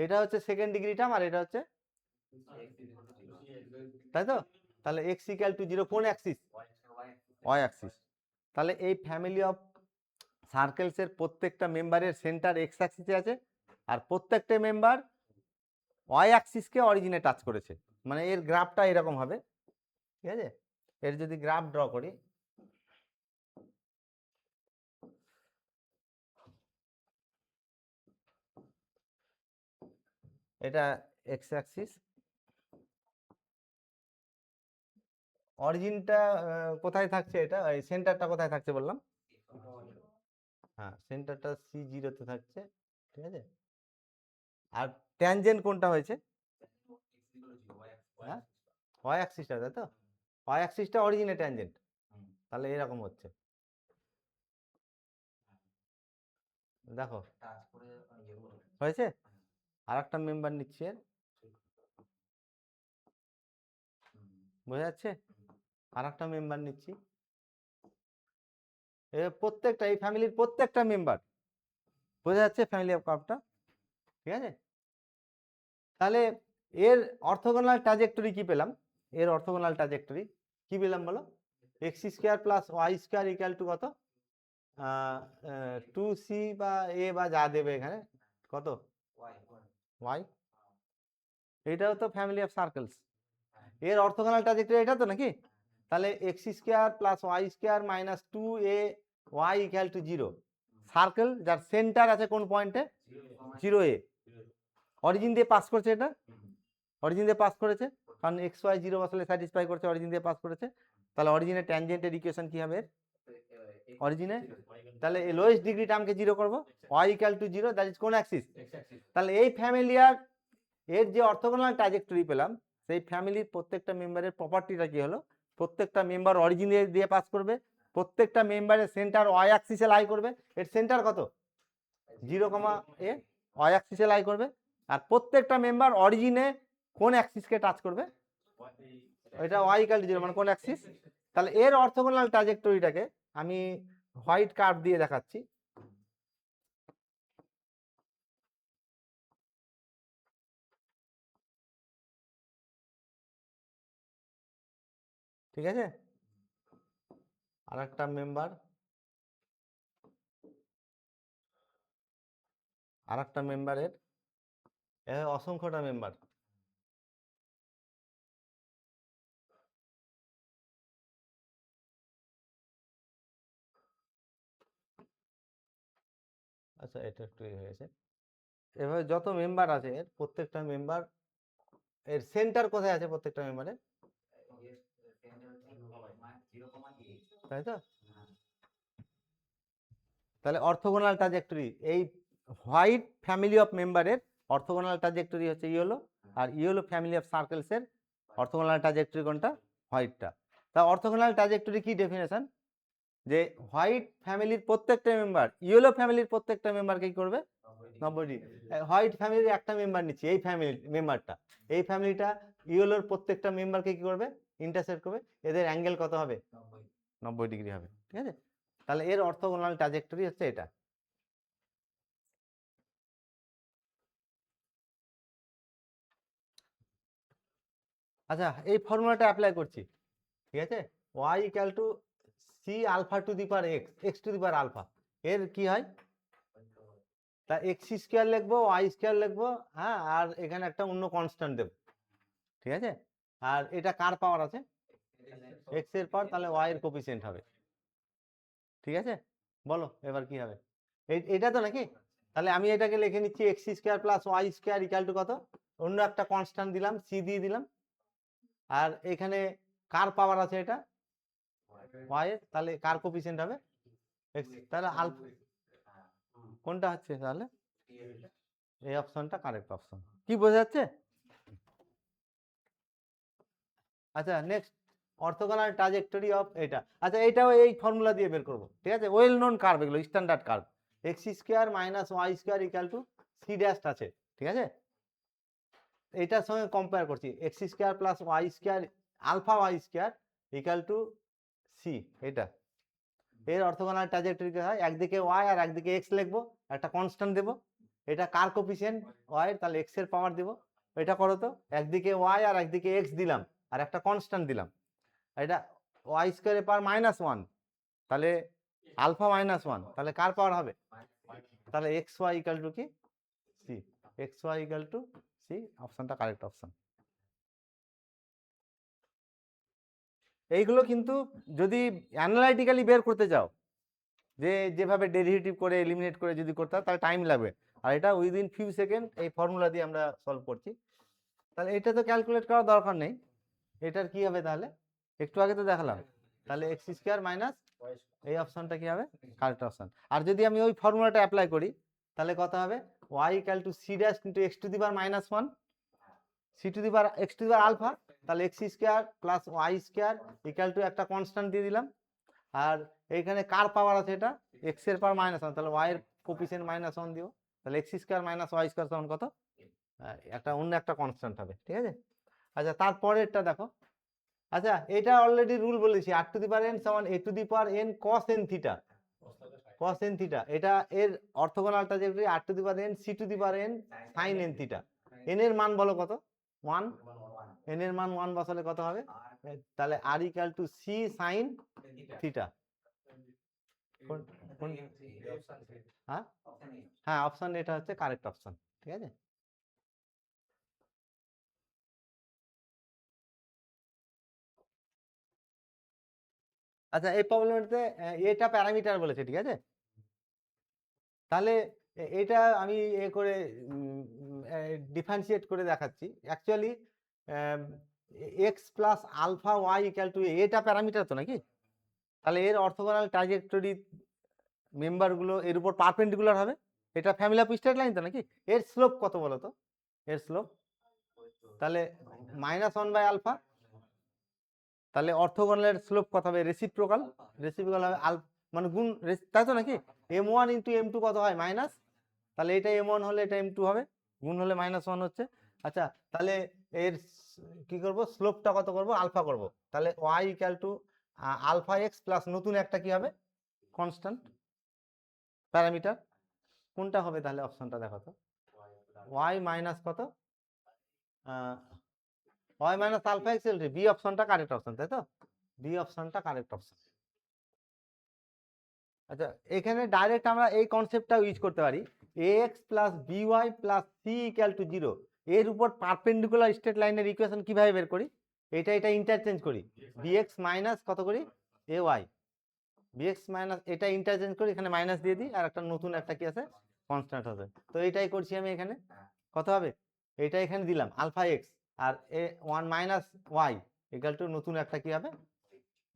এটা হচ্ছে সেকেন্ড ডিগ্রি টার্ম, আর এটা হচ্ছে, তাই তো? তাহলে এক্স ইকুয়াল টু 0 কোন অ্যাক্সিস? Y Axis. তাহলে এই ফ্যামিলি অফ সার্কেলস এর প্রত্যেকটা মেম্বারের সেন্টার এক্স অ্যাক্সিসে আছে, আর প্রত্যেকটা মেম্বার ওয়াই অ্যাক্সিসকে অরিজিনে টাচ করেছে। মানে এর গ্রাফটা এরকম হবে, ঠিক আছে? এর যদি গ্রাফ ড্র করি, এটা এক্স অ্যাক্সিস, অরিজিনটা কোথায় থাকছে? এটা এই সেন্টারটা কোথায় থাকছে বললাম? হ্যাঁ সেন্টারটা C0-তে থাকছে, ঠিক আছে। আর ট্যানজেন্ট কোনটা হয়েছে? হ্যাঁ ওয়াই অ্যাক্সিসটা, তাই তো, ওয়াই অ্যাক্সিসটা অরিজিনে ট্যানজেন্ট, তাহলে এরকম হচ্ছে, দেখো হয়েছে। আর একটা মেম্বার নিচ্ছি এর, বোঝা যাচ্ছে, আর একটা মেম্বার নিচ্ছি, প্রত্যেকটা এই ফ্যামিলির প্রত্যেকটা মেম্বার, বোঝা যাচ্ছে ফ্যামিলি অফ কার্ভটা, ঠিক আছে। তাহলে এর অর্থোগোনাল ট্র্যাজেক্টরি কি পেলাম? এর অর্থোগোনাল ট্র্যাজেক্টরি কি পেলাম বলো? X square plus y square equal to কত? 2c বা a বা যা দেবে এখানে, কত? ওয়াই। এটাও তো ফ্যামিলি অফ সার্কেলস, এর অর্থোগোনাল ট্র্যাজেক্টরি এটা তো নাকি? তাহলে x square plus y square minus 2a y equal to 0, circle যার সেন্টার আছে কোন পয়েন্টে? 0a, অরিজিন দিয়ে পাস করছে, এটা অরিজিন দিয়ে পাস করেছে, কারণ এক্স ওয়াই 0 বসালে স্যাটিসফাই করছে, অরিজিন দিয়ে পাস করেছে। তাহলে অরিজিনের ট্যানজেন্টের ইকুয়েশন কি হবে? অরিজিনে, তাহলে এই লোয়েস্ট ডিগ্রি টার্মকে 0 করব, y equal to 0, that is কোন অ্যাক্সিস? তাহলে এই ফ্যামিলিয়ার এর যে অর্থোগোনাল ট্র্যাজেক্টরি পেলাম, সেই ফ্যামিলির প্রত্যেকটা মেম্বারের প্রপার্টিটা কি হলো? প্রত্যেকটা মেম্বার অরিজিন দিয়ে পাস করবে, প্রত্যেকটা মেম্বারের সেন্টার ওয়াই অ্যাক্সিসে লাই করবে, এর সেন্টার কত? 0,a, ওয়াই অ্যাক্সিসে লাই করবে, আর প্রত্যেকটা মেম্বার অরিজিনে কোন অ্যাক্সিসকে টাচ করবে? এটা ওয়াই ইকুয়াল টু 0 মানে কোন অ্যাক্সিস? তাহলে এর অর্থোগোনাল ট্র্যাজেক্টরিটাকে আমি হোয়াইট কার্ভ দিয়ে দেখাচ্ছি, ঠিক আছে। আর একটা মেম্বার, আর একটা মেম্বারের অসংখ্যটা মেম্বার, আচ্ছা এটা একটু হয়ে গেছে। এভাবে যত মেম্বার আছে এর প্রত্যেকটা মেম্বার এর সেন্টার কোথায় আছে? প্রত্যেকটা মেম্বারের, তাই তো। তাহলে অর্থোগোনাল ট্র্যাজেক্টরি এই হোয়াইট ফ্যামিলি অফ মেম্বারের অর্থোগোনাল ট্র্যাজেক্টরি হচ্ছে ইয়েলো, আর ইয়েলো ফ্যামিলি অফ সার্কেলসের অর্থোগোনাল ট্র্যাজেক্টরি কোনটা? হোয়াইটটা। তা অর্থোগোনাল ট্র্যাজেক্টরি কি ডেফিনেশন? যে হোয়াইট ফ্যামিলির প্রত্যেকটা মেম্বার ইয়েলো ফ্যামিলির প্রত্যেকটা মেম্বারকে কি করবে? 90 ডিগ্রি। হোয়াইট ফ্যামিলির একটা মেম্বার নিচ্ছি, এই ফ্যামিলি মেম্বারটা, এই ফ্যামিলিটা ইয়েলোর প্রত্যেকটা মেম্বারকে কি করবে? ইন্টারসেক্ট করবে, এদের অ্যাঙ্গেল কত হবে? 90 ডিগ্রি হবে, ঠিক আছে। তাহলে এর অর্থোগোনাল ট্র্যাজেক্টরি হচ্ছে এটা। আচ্ছা এই ফর্মুলাটা অ্যাপ্লাই করছি, ঠিক আছে। Y equal to c alpha to the power x, x to the power alpha, এর কি হয়? তা এক্স স্কোয়ার লিখবো, ওয়াই স্কোয়ার লিখবো, হ্যাঁ, আর এখানে একটা অন্য কনস্ট্যান্ট দেবো, ঠিক আছে। আর এটা কার পাওয়ার আছে? এক্স এর পাওয়ার, তাহলে ওয়াই এর কোফিসিয়েন্ট হবে, ঠিক আছে। বলো এবার কি হবে? এটা তো নাকি? তাহলে আমি এটাকে লিখে নিচ্ছি x square plus y square equal to কত? অন্য একটা কনস্ট্যান্ট দিলাম, সি দিয়ে দিলাম, আর এখানে কার পাওয়ার আছে? এটা ওয়াই এর, তাহলে কার কোফিসিয়েন্ট হবে? এক্স, তাহলে আলফা কোনটা হচ্ছে তাহলে? এই অপশনটা কারেক্ট অপশন। কি বোঝা যাচ্ছে? আচ্ছা নেক্সট, অর্থোগোনাল ট্র্যাজেক্টরি অফ এটা, আচ্ছা এটাও এই ফর্মুলা দিয়ে বের করবো, ঠিক আছে। ওয়েল নোন কার্ভ, এগুলো standard curve, x square minus y square equal to c dash আছে, ঠিক আছে। এটার সঙ্গে কম্পেয়ার করছি, x square plus y square alpha y square equal to c, এটা এর অর্থোগোনাল ট্র্যাজেক্টরি কি হয়? একদিকে ওয়াই আর একদিকে এক্স লিখবো, একটা কনস্ট্যান্ট দেবো, এটা কার কোফিসিয়েন্ট? ওয়াই, তাহলে এক্স এর পাওয়ার দেবো। এটা করো তো, একদিকে ওয়াই আর একদিকে এক্স দিলাম, আর একটা কনস্ট্যান্ট দিলাম, এটা ওয়াই স্কোয়ারের পাওয়ার -1, তাহলে আলফা -1, তাহলে কার পাওয়ার হবে? তাহলে এক্স ওয়াই ইকাল টু কি? C, x y equal to c, অপশনটা কারেক্ট অপশন। এইগুলো কিন্তু যদি অ্যানালাইটিক্যালি বের করতে যাও, যে যেভাবে ডেরিভেটিভ করে এলিমিনেট করে যদি করতে হয় তাহলে টাইম লাগবে, আর এটা উইদিন ফিউ সেকেন্ড এই ফর্মুলা দিয়ে আমরা সলভ করছি। তাহলে এটা তো ক্যালকুলেট করার দরকার নেই, এটার কি হবে তাহলে? একটু আগে তো দেখালাম, তাহলে এক্স স্কোয়ার মাইনাস এই অপশনটা কি হবে কারেক্ট অপশন। আর যদি আমি ওই ফর্মুলাটা অ্যাপ্লাই করি তাহলে কত হবে y equal to c dash into x to the power minus one c to the power x to the power alpha, তাহলে x square plus y square equal to একটা কনস্ট্যান্ট দিয়ে দিলাম। আর এইখানে কার পাওয়ার আছে এটা এক্স এর পাওয়ার মাইনাস ওয়ান, তাহলে ওয়াই এর কোপিসেন্ট মাইনাস ওয়ান দিব, তাহলে x square minus y square সমান কত একটা অন্য একটা কনস্ট্যান্ট হবে। ঠিক আছে। আচ্ছা তারপরেরটা দেখো, আচ্ছা এটা অলরেডি রুল বলেছি আর টু দি পাওয়ার এন সমান a to the power n cos n theta, cos n theta এটা এর orthogonal trajectory r to the power n c to the power n sine n theta. N এর মান বলো কত 1, এন এর মান 1 বসালে কত হবে তাহলে r equal to c sine theta. হ্যাঁ হ্যাঁ অপশন এটা হচ্ছে কারেক্ট অপশন। ঠিক আছে। আচ্ছা এই প্রবলেমটাতে এটা প্যারামিটার বলেছে। ঠিক আছে। তাহলে এটা আমি এ করে ডিফারেন্সিয়েট করে দেখাচ্ছি। Actually x plus alpha y equal to এটা প্যারামিটার তো নাকি, তাহলে এর অর্থোগোনাল ট্রাজেক্টরি মেম্বারগুলো এর উপর পারপেন্ডিকুলার হবে। এটা ফ্যামিলি অফ স্ট্রেট লাইন তো নাকি, এর স্লোপ কত বলো তো, এর স্লোপ তাহলে -1 বাই আলফা, তাহলে অর্থোগোনালের স্লোপ কত হবে রেসিপ্রোকাল, রেসিপ্রোকাল হবে মানে গুণ তাই তো নাকি, m1 ইন্টু m2 কত হয় মাইনাস, তাহলে এটা m1 হলে এটা m2 হবে, গুণ হলে -1 হচ্ছে। আচ্ছা তাহলে এর কি করব স্লোপটা কত করব আলফা করব, তাহলে y equal to alpha x plus নতুন একটা কি হবে কনস্ট্যান্ট প্যারামিটার, কোনটা হবে তাহলে অপশনটা দেখো তো y মাইনাস কত y minus alpha x b অপশনটা কারেক্ট অপশন তাই তো, বি অপশনটা কারেক্ট অপশন। আচ্ছা এখানে ডাইরেক্ট আমরা এই কনসেপ্টটা ইউজ করতে পারি ax plus by plus C equal to 0, এর উপর পারপেন্ডিকুলার স্ট্রেট লাইনের ইকুয়েশন কিভাবে বের করি, এটা ইন্টারচেঞ্জ করি bx মাইনাস কত করি ay, bx মাইনাস এটা ইন্টারচেঞ্জ করি এখানে মাইনাস দিয়ে দিই আর একটা নতুন একটা কি আছে কনস্ট্যান্ট হবে, তো এটাই করছি আমি এখানে কত হবে এটা এখানে দিলাম আলফা এক্স আর a 1 minus y equal to নতুন একটা কি হবে,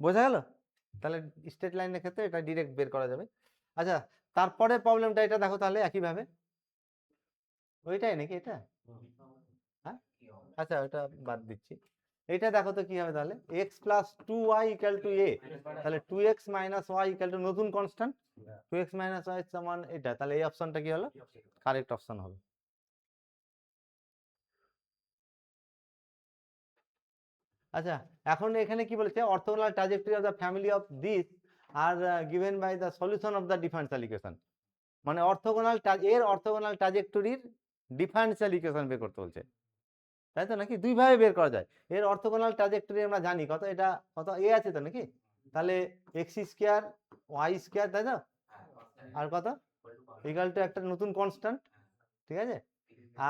বোঝা গেল। তাহলে স্ট্রেট লাইনের ক্ষেত্রে এটা ডিরেক্ট বের করা যাবে। আচ্ছা তারপরে প্রবলেমটা এটা দেখো তাহলে একইভাবে ওইটাই নাকি এটা, হ্যাঁ আচ্ছা ওটা বাদ দিচ্ছি, এটা দেখো তো কি হবে তাহলে x plus 2y equal to a, তাহলে 2x minus y equal to নতুন কনস্ট্যান্ট 2x মাইনাস ওয়াই সমান এটা, তাহলে এই অপশনটা কি হলো কারেক্ট অপশন হবে। আচ্ছা এখন এখানে কি বলেছে orthogonal trajectory of the family of this are given by the solution of the differential equation, মানে অর্থোগোনাল এর অর্থোগোনাল ট্রাজেক্টরির ডিফারেন্সিয়াল ইকুয়েশন বের করতে বলছে তাই তো নাকি, দুই ভাবে বের করা যায়। এর অর্থোগোনাল ট্রাজেক্টরি আমরা জানি কত, এটা কত এ আছে তো নাকি, তাহলে এক্স স্কোয়ার ওয়াই স্কোয়ার তাই তো, আর কত ইকুয়াল টু একটা নতুন কনস্ট্যান্ট। ঠিক আছে।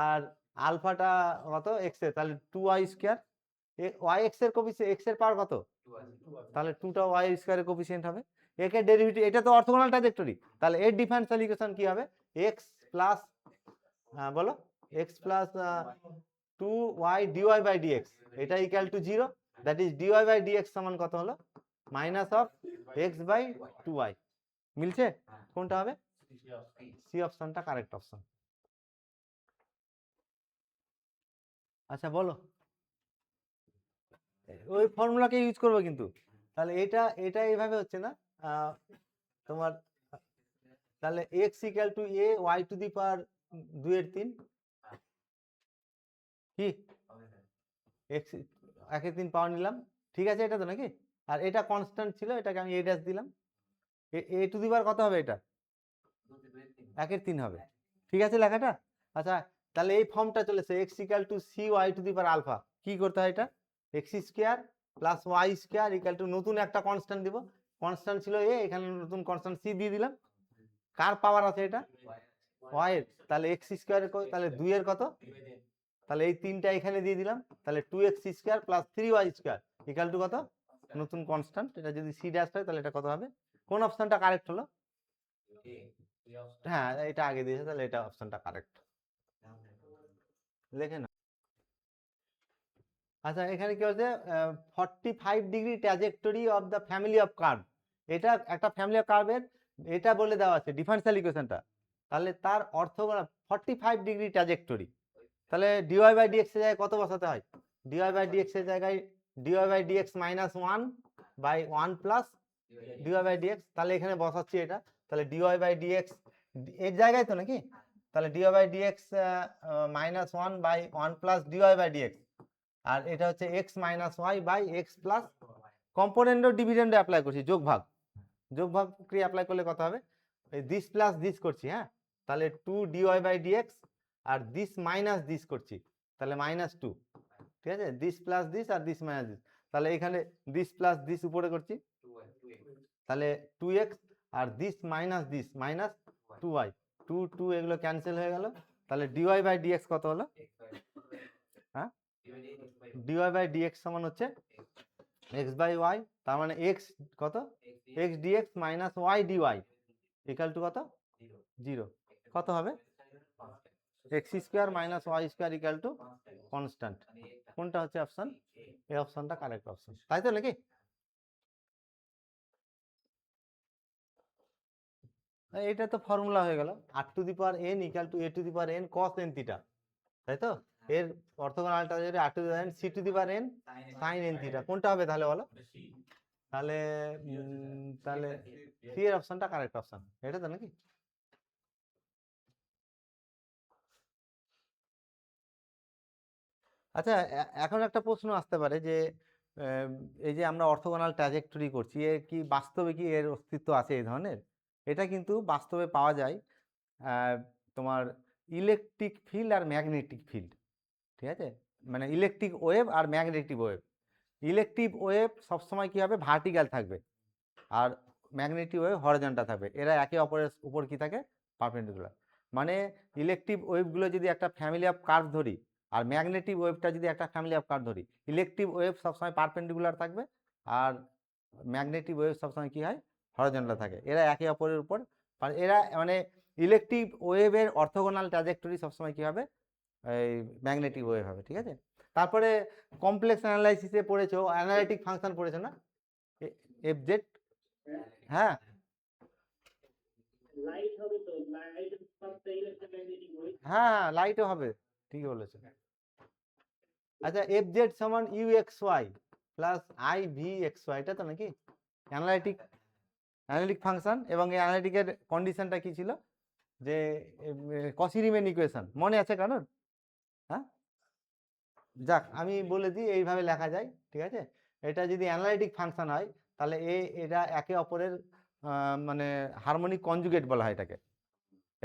আর আলফাটা কত এক্স এর, তাহলে 2y স্কোয়ার ওয়াই এক্স এর কোফিসিয়েন্ট এক্স এর পাওয়ার কত, তাহলে 2টা ওয়াই স্কোয়ারের কোফিসিয়েন্ট হবে, একে ডেরিভেটিভ এটা তো অর্থোগোনাল ট্রাজেক্টরি, তাহলে এর ডিফারেন্সিয়াল ইকুয়েশন কি হবে এক্স প্লাস বলো x plus 2y dy by dx এটা equal to 0, that is dy by dx সমান কত হলো minus of x by 2y, মিলছে, কোনটা হবে সি অপশনটা কারেক্ট অপশন। আচ্ছা বলো ওই ফর্মুলাকে ইউজ করবো কিন্তু, তাহলে এটা এটা এইভাবে হচ্ছে না তোমার, তাহলে x equal to a y to the power 2 এর 3 কি x 1/3 পাওয়ার নিলাম, ঠিক আছে এটা তো নাকি, আর এটা কনস্ট্যান্ট ছিল এটাকে আমি a ড্যাশ দিলাম, a টু দি পাওয়ার কত হবে এটা 1/3 হবে, ঠিক আছে লেখাটা। আচ্ছা তাহলে এই ফর্মটা চলেছে x equal to C y to the power alpha, কি করতে হয় এটা x square plus y square equal to নতুন একটা কনস্ট্যান্ট দিব, কনস্ট্যান্ট ছিল এ এখানে নতুন কনস্ট্যান্ট সি দিয়ে দিলাম, কার পাওয়ার আছে এটা ওয়াই এর, তাহলে এক্স স্কোয়ারের তাহলে 2 এর কত, তাহলে এই 3টা এখানে দিয়ে দিলাম, তাহলে 2x square plus 3y square equal to কত নতুন কনস্ট্যান্ট, এটা যদি সি ড্যাশ হয় তাহলে এটা কত হবে, কোন অপশনটা কারেক্ট হলো, হ্যাঁ এটা আগে দিয়েছে তাহলে এটা অপশনটা কারেক্ট, লেখে না। আচ্ছা এখানে কি হচ্ছে 45 degree trajectory of the family of curve, এটা একটা ফ্যামিলি অফ কার্ভের এটা বলে দেওয়া আছে ডিফারেন্সিয়াল ইকুয়েশনটা, তাহলে তার অর্থগোনাল 45 ডিগ্রি ট্র্যাজেক্টরি, তাহলে ডিওয়াই বাই ডিএক্স এর জায়গায় কত বসাতে হয়? ডিওয়াই বাই ডিএক্স এর জায়গায় dy by dx -1 by 1 plus dy by dx, তাহলে এখানে বসাচ্ছি এটা, তাহলে ডিওয়াই বাই ডিএক্স এর জায়গায় তো নাকি, তাহলে dy by dx -1 by 1 plus dy by dx, আর এটা হচ্ছে x minus y by x plus component ও ডিভিডেন্ডে অ্যাপ্লাই করছি, যোগ ভাগ প্রক্রিয়া অ্যাপ্লাই করলে কত হবে, এই দিস প্লাস দিস করছি, হ্যাঁ, তাহলে 2 ডিওয়াই বাই ডিএক্স আর দিস মাইনাস দিস করছি, তাহলে -2, ঠিক আছে, দিস প্লাস দিস আর দিস মাইনাস দিস, তাহলে এখানে দিস প্লাস দিস উপরে করছি, তাহলে 2x আর this minus this minus 2y, 2 এগুলো ক্যান্সেল হয়ে গেল, তাহলে ডিওয়াই বাই ডিএক্স কত হলো, হ্যাঁ, ডিওয়াই বাই ডিএক্স সমান হচ্ছে এক্স বাই ওয়াই, তার মানে এক্স কত, x dx minus y dy equal to কত, 0, কত হবে, x square minus y square equal to constant, কোনটা হচ্ছে অপশন, এই অপশনটা কারেক্ট অপশন, তাই তো নাকি? এটা তো ফর্মুলা হয়ে গেল, r to the power n equal to a to the power n cos n theta, তাই তো, এর অর্থগোনালটা যদি r to the power n c to the power n sine n theta, কোনটা হবে তাহলে বলো, তাহলে তাহলে সি এর অপশনটা কারেক্ট অপশন, এটা তো নাকি? আচ্ছা এখন একটা প্রশ্ন আসতে পারে যে এই যে আমরা অর্থগোনাল ট্র্যাজেক্টরি করছি, এর কি বাস্তবে কি এর অস্তিত্ব আছে এই ধরনের? এটা কিন্তু বাস্তবে পাওয়া যায় তোমার ইলেকট্রিক ফিল্ড আর ম্যাগনেটিক ফিল্ড, ঠিক আছে, মানে ইলেকট্রিক ওয়েভ আর ম্যাগনেটিক ওয়েভ, ইলেকট্রিক ওয়েভ সবসময় কি হবে, ভার্টিক্যাল থাকবে, আর ম্যাগনেটিক ওয়েভ হরিজন্টাল থাকবে, এরা একে অপরের উপর কি থাকে, পারপেন্ডিকুলার, মানে ইলেকট্রিক ওয়েভগুলো যদি একটা ফ্যামিলি অফ কার্ভ ধরি, আর ম্যাগনেটিক ওয়েভটা যদি একটা ফ্যামিলি অফ কার্ভ ধরি, ইলেকট্রিক ওয়েভ সবসময় পারপেন্ডিকুলার থাকবে, আর ম্যাগনেটিক ওয়েভ সবসময় কি হয়, হরিজন্টাল থাকে, এরা একে অপরের উপর, এরা মানে ইলেকট্রিক ওয়েভের অর্থোগোনাল ট্র্যাজেক্টরি সবসময় কি হবে, এই ম্যাগনেটিক ওয়েভ হবে, ঠিক আছে। তারপরে কমপ্লেক্স অ্যানালাইসিসে পড়েছো, অ্যানালিটিক ফাংশন পড়েছো না, এফ জেড, হ্যাঁ হ্যাঁ লাইটও হবে, ঠিকই বলেছো। আচ্ছা এফ জেড সমান u x y plus i v x y, এটা তো নাকি অ্যানালিটিক ফাংশন, এবং এই অ্যানালিটিকের কন্ডিশনটা কি ছিল, যে কসি রিমেন ইকুয়েশন মনে আছে কারণ, হ্যাঁ, যাক আমি বলে দিই এইভাবে লেখা যায়, ঠিক আছে, এটা যদি অ্যানালিটিক ফাংশন হয় তাহলে এটা একে অপরের মানে হারমোনিক কনজুগেট বলা হয় এটাকে,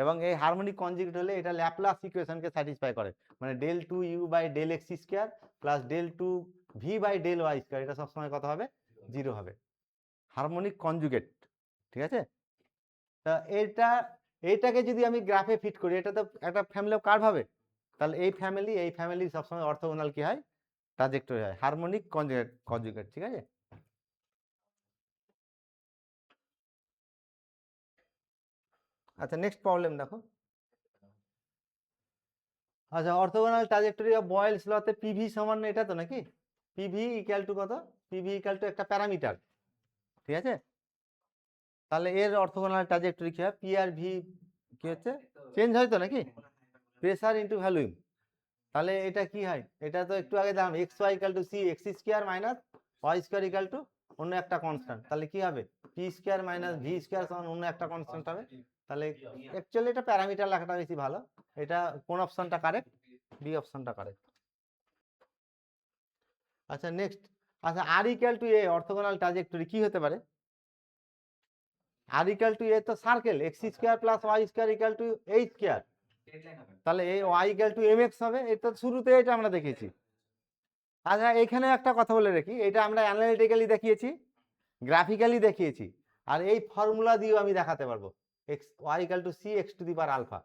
এবং এই হারমোনিক কনজুগেট হলে এটা ল্যাপলাস ইকুয়েশনকে স্যাটিসফাই করে, মানে del two u by del x square plus del two v by del y square, এটা সবসময় কত হবে, 0 হবে, হারমোনিক কনজুগেট, ঠিক আছে। তা এইটাকে যদি আমি গ্রাফে ফিট করি, এটা তো একটা ফ্যামিলি অফ কার্ভ হবে, তাহলে এই ফ্যামিলি সবসময় অর্থোগোনাল কি হয়, ট্রাজেক্টরি হয়, হারমোনিক কনজুগেট, ঠিক আছে। আচ্ছা নেক্সট প্রবলেম দেখো, আচ্ছা অর্থোগোনাল ট্রাজেক্টরি অফ বয়েলস লতে পিভি সমান এটা তো নাকি, পিভি ইকুয়াল টু কত, পিভি ইকুয়াল টু একটা প্যারামিটার, ঠিক আছে, তাহলে এর অর্থোগোনাল ট্রাজেক্টরি কি হয়, পি আর ভি কি হচ্ছে, চেঞ্জ হয় তো নাকি, প্রেসার ইনটু ভলিউম, তাহলে এটা কি হয়, এটা তো একটু আগে দাম x y equal to C x square minus y square equal to অন্য একটা কনস্ট্যান্ট, তাহলে কি হবে, p square minus v square সমান অন্য একটা কনস্ট্যান্ট হবে, তাহলে অ্যাকচুয়ালি এটা প্যারামিটার লেখাটা বেশি ভালো, এটা কোন অপশনটা কারেক্ট, বি অপশনটা কারেক্ট। আচ্ছা নেক্সট, আচ্ছা r equal to a orthogonal trajectory কি হতে পারে, আর ইকুয়াল টু এ তো circle x square plus y square equal to h square, তাহলে এই y equal to m x হবে, এটা শুরুতে এটা আমরা দেখেছি। আচ্ছা এখানে একটা কথা বলে রাখি, এটা আমরা অ্যানালিটিক্যালি দেখিয়েছি, গ্রাফিক্যালি দেখিয়েছি, আর এই ফর্মুলা দিয়েও আমি দেখাতে পারবো, x y equal to C x to the power alpha,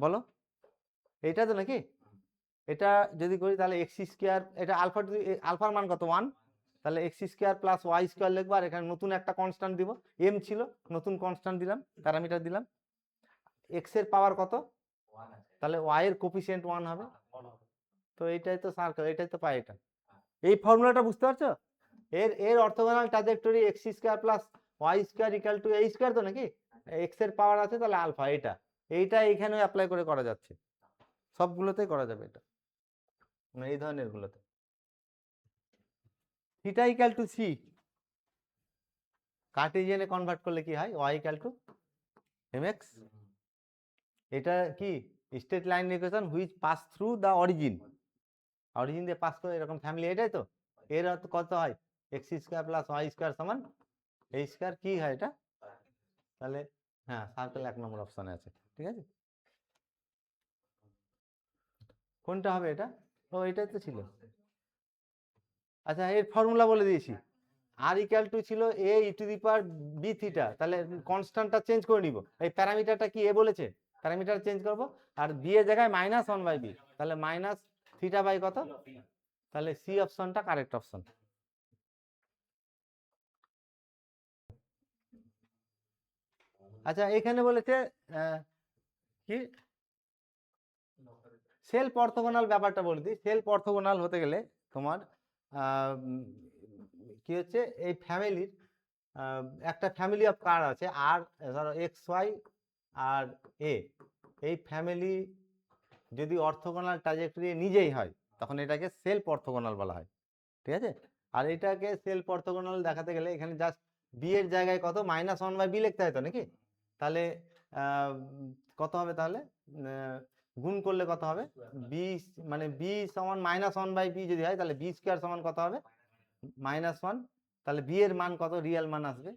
বলো এটা তো নাকি, এটা যদি করি তাহলে এক্স স্কোয়ার, এটা আলফার মান কত 1, তাহলে x square plus y square লিখবো, আর এখানে নতুন একটা কনস্ট্যান্ট দিব, এম ছিল, নতুন কনস্ট্যান্ট দিলাম, প্যারামিটার দিলাম, এক্স এর পাওয়ার কত, তাহলে ওয়াই এর কোফিসিয়েন্ট 1 হবে, তো এইটাই তো সার্কেল, এটাই তো পাই এটা, এই ফর্মুলাটা বুঝতে পারছো? এর orthogonal trajectory x square plus y square equal to এই স্কয়ার, তো নাকি এক্স এর পাওয়ার আছে তাহলে আলফা, এইটা এইখানে অ্যাপ্লাই করে করা যাচ্ছে, সবগুলোতেই করা যাবে এটা, মানে এই ধরনের গুলোতে। থিটা ইকুয়াল টু সি কার্টেজিয়ানে কনভার্ট করলে কি হয়, ওয়াই ইকুয়াল টু এমএক্স। এটা কি straight line equation which pass through the origin, origin দিয়ে পাস করে এরকম ফ্যামিলি, এটাই তো। এর অর্থ কত হয়, x square plus y square সমান এই স্কয়ার, কি হয় এটা, তাহলে হ্যাঁ সার্কেল 1 নম্বর অপশনে আছে, ঠিক আছে। কোনটা হবে এটা, ও এটাই তো ছিল। আচ্ছা এর ফর্মুলা বলে দিয়েছি, আর ইকুয়াল টু ছিল a e to the power b theta, তাহলে কনস্ট্যান্টটা চেঞ্জ করে নিব, এই প্যারামিটারটা কি এ বলেছে, প্যারামিটার চেঞ্জ করব, আর বি এর জায়গায় -1/b, তাহলে মাইনাস থিটা বাই কত, তাহলে সি অপশনটা কারেক্ট অপশন। আচ্ছা এখানে বলেছে কি সেলফ অর্থোগোনাল ব্যাপারটা বলে দিই। সেলফ অর্থোগোনাল হতে গেলে তোমার কি হচ্ছে, এই ফ্যামিলির একটা ফ্যামিলি অফ কার আছে, আর ধরো এক্স ওয়াই আর এ, এই ফ্যামিলি যদি অর্থোগোনাল ট্রাজেক্টরি নিজেই হয় তখন এটাকে সেলফ অর্থোগোনাল বলা হয়, ঠিক আছে। আর এটাকে সেলফ অর্থোগোনাল দেখাতে গেলে এখানে জাস্ট বি এর জায়গায় কত -1/b লিখতে হয় তো নাকি, তাহলে কত হবে, তাহলে গুণ করলে কত হবে, বি মানে বি সমান -1/b যদি হয় তাহলে বি স্কয়ার সমান কত হবে, -1, তাহলে বি এর মান কত, রিয়েল মান আসবে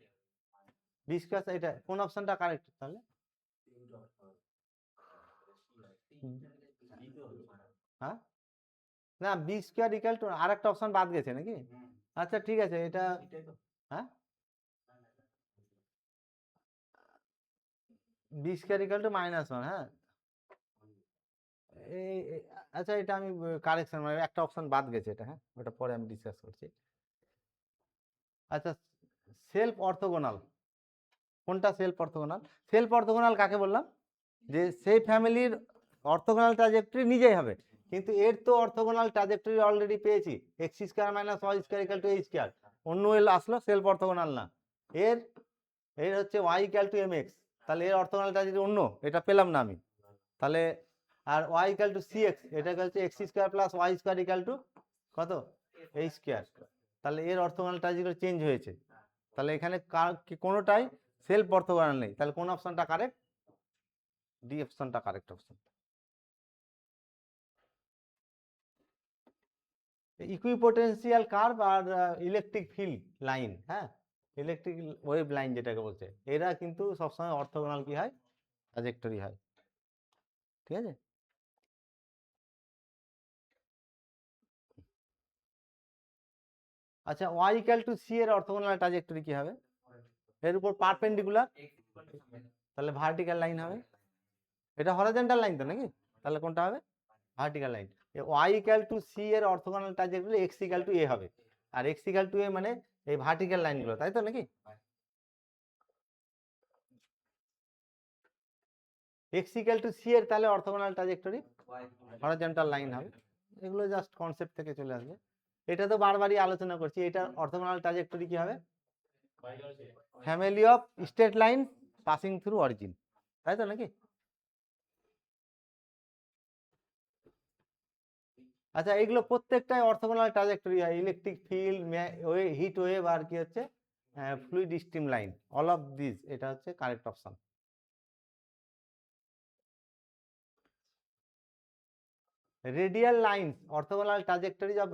বি স্কয়ার। এটা কোন অপশনটা কারেক্ট তাহলে, হ্যাঁ না বি স্কয়ার ইকুয়াল টু আর একটা অপশন বাদ গেছে নাকি, আচ্ছা ঠিক আছে এটা, হ্যাঁ বি স্কয়ার ইকুয়াল টু -1, হ্যাঁ আচ্ছা এটা আমি কারেকশন, মানে একটা অপশন বাদ গেছে এটা, হ্যাঁ ওটা পরে আমি ডিসকাস করছি। আচ্ছা সেলফ অর্থোগোনাল, কোনটা সেলফ অর্থোগোনাল, সেলফ অর্থোগোনাল কাকে বললাম, যে সেই ফ্যামিলির অর্থোগোনাল ট্রাজেক্টরি নিজেই হবে, কিন্তু এর তো অর্থোগোনাল ট্রাজেক্টরি অলরেডি পেয়েছি, x square minus y square equal to a square, অন্য এল আসলো সেলফ অর্থোগোনাল না, এর এর হচ্ছে y equal to m x, তাহলে এর অর্থোগোনাল ট্রাজেক্টরি অন্য, এটা পেলাম না আমি, তাহলে আর y equal to C x, এটা হচ্ছে x square plus y square equal to কত এই স্কয়ার, তাহলে এর অর্থোগোনাল ট্রাজেক্টরি চেঞ্জ হয়েছে, তাহলে এখানে কোনোটাই সেলফ অর্থোগোনাল নেই, তাহলে কোন অপশনটা কারেক্ট, ডি অপশনটা কারেক্ট অপশন। ইকুইপোটেনশিয়াল কার্ভ আর ইলেকট্রিক ফিল্ড লাইন, হ্যাঁ ইলেকট্রিক ওয়েভ লাইন যেটাকে বলছে, এরা কিন্তু সবসময় অর্থোগোনাল কি হয়, ট্রাজেক্টরি হয়, ঠিক আছে। আচ্ছা ওয়াই ইকুয়াল টু সি এর অর্থোগোনাল ট্রাজেক্টরি কি হবে, এর উপর পারপেন্ডিকুলার, তাহলে ভার্টিক্যাল লাইন হবে, এটা হরাইজন্টাল লাইন তো নাকি, তাহলে কোনটা হবে, vertical line. Y equal to c এর orthogonal trajectory x equal to a হবে, আর এক্স ইকুয়াল টু এ মানে এই ভার্টিক্যাল লাইনগুলো, তাই তো নাকি, এক্স ইকুয়াল টু সি এর তাহলে অর্থোগোনাল ট্রাজেক্টরি হরাইজন্টাল লাইন হবে, এগুলো জাস্ট কনসেপ্ট থেকে চলে আসবে, এটা তো বারবারই আলোচনা করছি, এটা অর্থোগোনাল ট্রাজেক্টরি কি হবে, family of straight line passing through origin, তাই তো নাকি। আচ্ছা এগুলো প্রত্যেকটাই অর্থোগোনাল ট্রাজেক্টরি হয়, ইলেকট্রিক ফিল্ড, হিট ওয়েভ, আর কি হচ্ছে fluid stream line, all of this, এটা হচ্ছে correct option. Radial lines, orthogonal trajectories of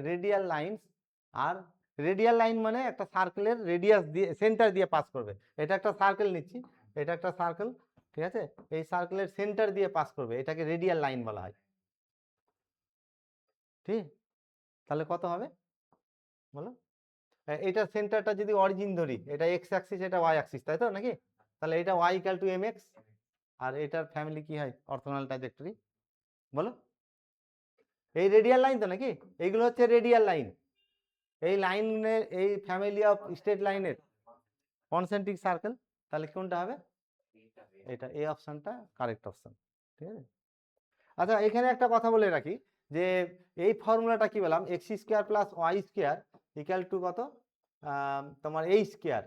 radial lines, আর রেডিয়াল লাইন মানে একটা সার্কেলের রেডিয়াস দিয়ে সেন্টার দিয়ে পাস করবে, এটা একটা সার্কেল নিচ্ছি, এটা একটা সার্কেল, ঠিক আছে, এই সার্কেলের সেন্টার দিয়ে পাস করবে, এটাকে রেডিয়াল লাইন বলা হয়, ঠিক, তাহলে কত হবে বলো, এটা সেন্টারটা যদি অরিজিন ধরি, এটা এক্স অ্যাক্সিস, এটা ওয়াই অ্যাক্সিস, তাই তো নাকি, তাহলে এটা y equal to m x, আর এটার ফ্যামিলি কি হয়, অর্থোগোনাল ট্রাজেক্টরি, বলো এই রেডিয়াল লাইন তো নাকি, এইগুলো হচ্ছে রেডিয়াল লাইন, এই লাইনের এই ফ্যামিলি অফ স্ট্রেট লাইনের কনসেন্ট্রিক সার্কেল, তাহলে কোনটা হবে, এটা এই অপশনটা কারেক্ট অপশন, ঠিক আছে। আচ্ছা এখানে একটা কথা বলে রাখি, যে এই ফর্মুলাটা কি বললাম, x square plus y square equal to কত, তোমার এই স্কোয়ার,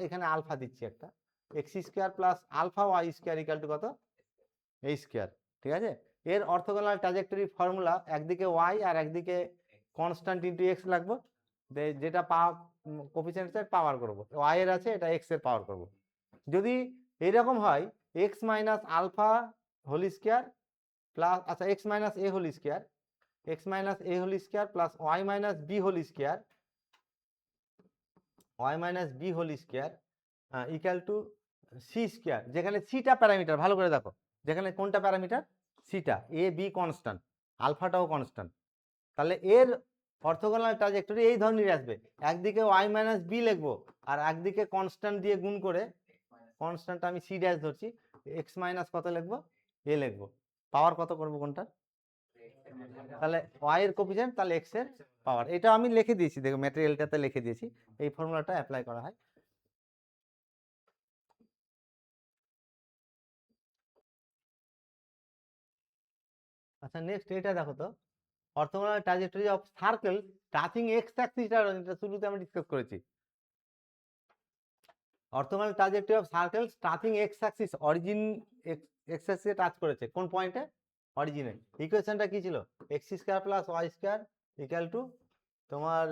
এখানে আলফা দিচ্ছি একটা, x square plus alpha y square equal to কত, এই স্কোয়ার। ঠিক আছে, এর অর্থোগোনাল ট্র্যাজেক্টরি ফর্মুলা, একদিকে ওয়াই আর একদিকে কনস্ট্যান্ট ইন্টু এক্স লাগবে, যেটা কোফিসিয়েন্টের পাওয়ার করবো, ওয়াই এর আছে এটা এক্স এর পাওয়ার করব। যদি এরকম হয় x minus alpha whole square plus, আচ্ছা x minus a whole square, x minus a whole square plus y minus b whole square, y minus b whole square equal to c square, যেখানে সিটা প্যারামিটার, ভালো করে দেখো, যেখানে কোনটা প্যারামিটার, সিটা, এ বি কনস্ট্যান্ট, আলফাটাও কনস্ট্যান্ট, তাহলে এর অর্থোগোনাল ট্র্যাজেক্টরি এই ধরনের আসবে, একদিকে ওয়াই মাইনাস বি লিখবো আর একদিকে কনস্ট্যান্ট দিয়ে গুণ করে, কনস্ট্যান্ট আমি সি ড্যাশ ধরছি, এক্স মাইনাস কত লিখবো, এ লিখবো, পাওয়ার কত করবো কোনটা, তাহলে ওয়াই এর কোফিসিয়েন্ট তাহলে এক্স এর পাওয়ার, এটা আমি লিখে দিয়েছি, দেখো ম্যাটেরিয়ালটাতে লিখে দিয়েছি, এই ফর্মুলাটা অ্যাপ্লাই করা হয়। আচ্ছা নেক্সট এটা দেখো তো, orthogonal trajectory of circle touching x axis, এটা শুরুতে আমি ডিসকাস করেছি। Orthogonal trajectory of circle touching x axis, origin x অ্যাক্সিসে টাচ করেছে, কোন পয়েন্টে, অরিজিনে। ইকুয়েশনটা কি ছিল, x square plus y square equal to তোমার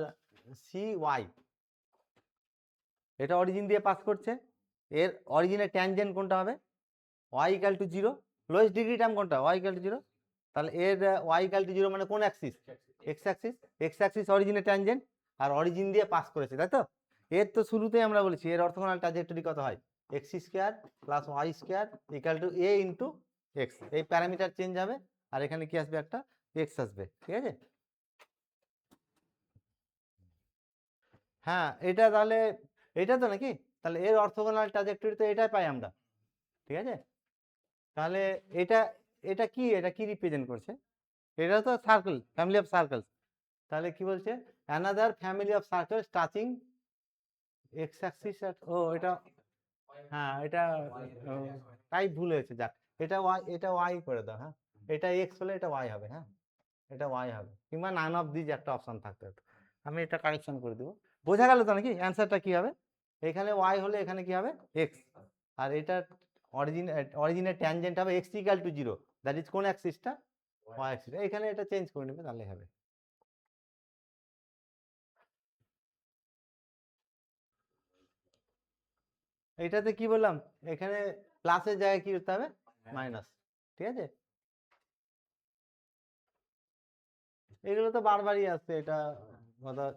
সি ওয়াই, এটা অরিজিন দিয়ে পাস করছে, এর অরিজিনের ট্যানজেন্ট কোনটা হবে, y equal to zero, lowest degree term কোনটা, ওয়াই ইকুয়াল টু জিরো, তাহলে এর ওয়াই ইকুয়াল টু জিরো মানে কোন axis, x axis, x axis অরিজিনের ট্যানজেন্ট, আর অরিজিন দিয়ে পাস করেছে, তাই তো। এর তো শুরুতেই আমরা বলেছি এর অর্থোগোনাল ট্র্যাজেক্টরি কত হয়, x square plus y square equal to a into x, এই প্যারামিটার চেঞ্জ হবে আর এখানে কি আসবে, একটা এক্স আসবে, ঠিক আছে। হ্যাঁ এটা তাহলে, এটা তো নাকি, তাহলে এর অর্থোগোনাল ট্র্যাজেক্টরি তো এটাই পাই আমরা, ঠিক আছে। তাহলে এটা, এটা কি, এটা কি রিপ্রেজেন্ট করছে, এটা তো সার্কেল, ফ্যামিলি অফ সার্কেলস, তাহলে কি বলছে, another family of circles touching x axis, ও এটা, হ্যাঁ এটা তাই ভুল হয়েছে, যাক এটা ওয়াই, এটা ওয়াই করে দাও, হ্যাঁ এটা এক্স হলে এটা ওয়াই হবে, হ্যাঁ এটা ওয়াই হবে, কিংবা নান অফ দিজ একটা অপশন থাকতে হতো, আমি এটা কারেকশন করে দেবো। বোঝা গেল তো নাকি অ্যান্সারটা কি হবে, এখানে ওয়াই হলে এখানে কি হবে এক্স, আর এটা অরিজিনের ট্যানজেন্ট হবে x equal to zero, that is কোন অ্যাক্সিসটা, ওয়াই অ্যাক্সিস, এখানে এটা চেঞ্জ করে নেবে তাহলে হবে। এইটাতে কি বললাম, এখানে প্লাসের জায়গায় কি করতে হবে, মাইনাস, ঠিক আছে। এগুলো তো বারবারই আসছে, এটা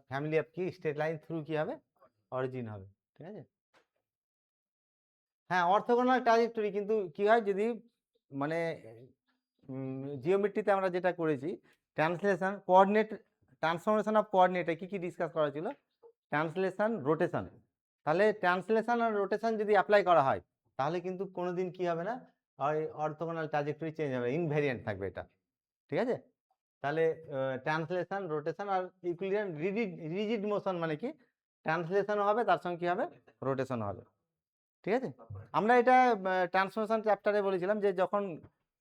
ফ্যামিলি অফ কি স্ট্রেট লাইন থ্রু কি হবে, অরিজিন হবে, ঠিক আছে। হ্যাঁ অর্থোগোনাল ট্র্যাজেক্টরি, কিন্তু কি হয় যদি মানে জিওমেট্রিতে আমরা যেটা করেছি, ট্রান্সলেশন কোঅর্ডিনেট, ট্রান্সফরমেশন অফ কোঅর্ডিনেটে কি কি ডিসকাস করা ছিল, ট্রান্সলেশন রোটেশন, তাহলে ট্রান্সলেশন আর রোটেশন যদি অ্যাপ্লাই করা হয় তাহলে কিন্তু কোনোদিন কি হবে না, অর্থোগোনাল ট্র্যাজেক্টরি চেঞ্জ হবে, ইনভ্যারিয়েন্ট থাকবে এটা, ঠিক আছে। তাহলে ট্রান্সলেশন রোটেশন আর ইকুইলিব্রিয়াম রিজিড মোশন, মানে কি ট্রান্সলেশনও হবে তার সঙ্গে কি হবে, রোটেশনও হবে, ঠিক আছে। আমরা এটা ট্রান্সফরমেশন চ্যাপ্টারে বলেছিলাম যে যখন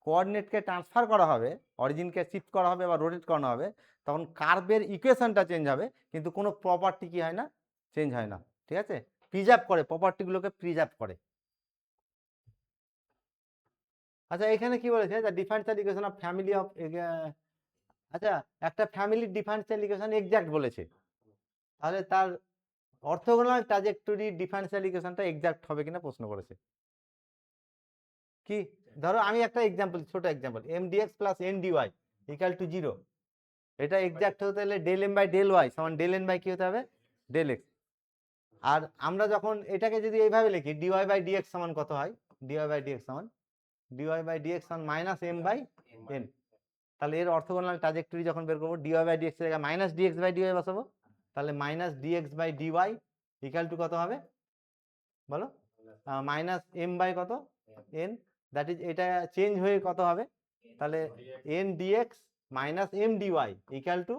কোঅর্ডিনেটকে ট্রান্সফার করা হবে, অরিজিনকে শিফট করা হবে বা রোটেট করানো হবে, তখন কার্ভের ইকুয়েশনটা চেঞ্জ হবে, কিন্তু কোনো প্রপার্টি কি হয় না, চেঞ্জ হয় না, ঠিক আছে, প্রিজার্ভ করে, প্রপার্টিগুলোকে প্রিজার্ভ করে। আচ্ছা এখানে কি বলেছে, the differential equation of family of, আচ্ছা একটা ফ্যামিলির ডিফারেনশিয়াল ইকুয়েশন এক্সাক্ট বলেছে, তাহলে তার অর্থোগোনাল ট্র্যাজেক্টরি ডিফারেনশিয়াল ইকুয়েশনটা এক্সাক্ট হবে কিনা প্রশ্ন করেছে। কি, ধরো আমি একটা এক্সাম্পল, ছোট example, m dx plus n dy equal to zero, এটা এক্সাক্ট হতে হলে del m by del y সমান ডেল এন বাই কি হতে হবে, ডেল এক্স। আর আমরা যখন এটাকে যদি এইভাবে লিখি, ডিওয়াই বাই ডিএক্স সমান কত হয়, ডিওয়াই বাই ডিএক্স সমান ডিওয়াই বাই ডিএক্স সমান মাইনাস এম বাই এন, তাহলে এর অর্থোগোনাল ট্র্যাজেক্টরি যখন বের করবো, ডিওয়াই বাই ডিএক্স এর জায়গায় মাইনাস ডিএক্স বাই ডিওয়াই বসাবো, তাহলে minus dx by dy equal to কত হবে বলো, মাইনাস এম বাই কত এন, দ্যাট ইজ এটা চেঞ্জ হয়ে কত হবে, তাহলে n d x minus m d y equal to,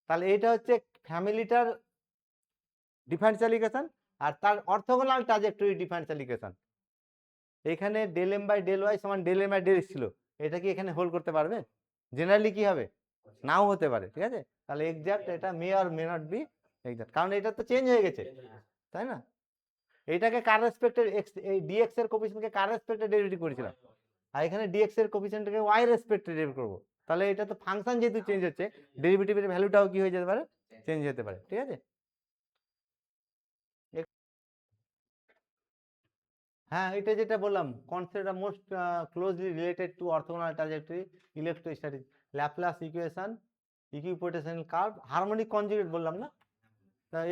তাহলে এটা হচ্ছে ফ্যামিলিটার ডিফারেনশিয়াল ইকুয়েশন, আর তার অর্থোগোনাল ট্র্যাজেক্টরি ডিফারেনশিয়াল ইকুয়েশন। এখানে del m by del y সমান del m by del x ছিল, এটা কি এখানে হোল্ড করতে পারবে, জেনারেলি কি হবে, নাও হতে পারে, ঠিক আছে। তাহলে এক্সাক্ট এটা মে আর মে নট বি এক্সাক্ট, কারণ এটা তো চেঞ্জ হয়ে গেছে, তাই না? এইটাকে কার রেসপেক্টে এক্স, এই ডিএক্স এর কোফিসিয়েন্টকে কার রেসপেক্টে ডেরিভেটিভ করেছিলাম, আর এখানে ডিএক্স এর কোফিসিয়েন্টকে ওয়াই রেসপেক্টে ডেরিভেটিভ করব। তাহলে এটা তো ফাংশন যেহেতু চেঞ্জ হচ্ছে, ডেরিভেটিভের ভ্যালুটাও কি হয়ে যেতে পারে, চেঞ্জ হতে পারে, ঠিক আছে। হ্যাঁ, এটা যেটা বললাম concept most closely related to orthogonal trajectory, electrostatic, Laplace equation, equipotential curve, harmonic conjugate বললাম না,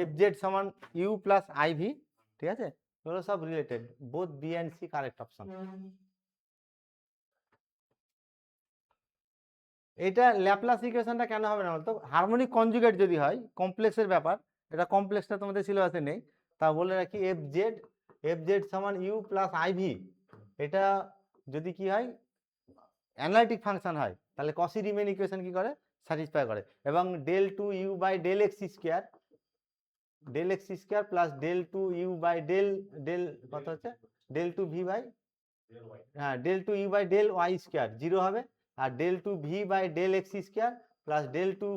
এফ জেড সমান ইউ প্লাস আইভি, ঠিক আছে, এগুলো সব related, both B and C correct option. এটা ল্যাপ্লাস ইকুয়েশনটা কেন হবে না বলতো, হারমোনিক কনজুগেট যদি হয়, কমপ্লেক্সের ব্যাপার, এটা কমপ্লেক্সটা তোমাদের সিলেবাসে নেই, তা বলে রাখি এফ জেড সমান ইউ প্লাস আইভি, এটা যদি কি হয় অ্যানালিটিক ফাংশন হয়, তাহলে কসি রিমেন ইকুয়েশন কি করে, স্যাটিসফাই করে, এবং del two u by del x square plus del two u by del del কত হচ্ছে ডেল টু ভি বাই, হ্যাঁ del two u by del y square zero হবে, আর del two v by del x square plus del two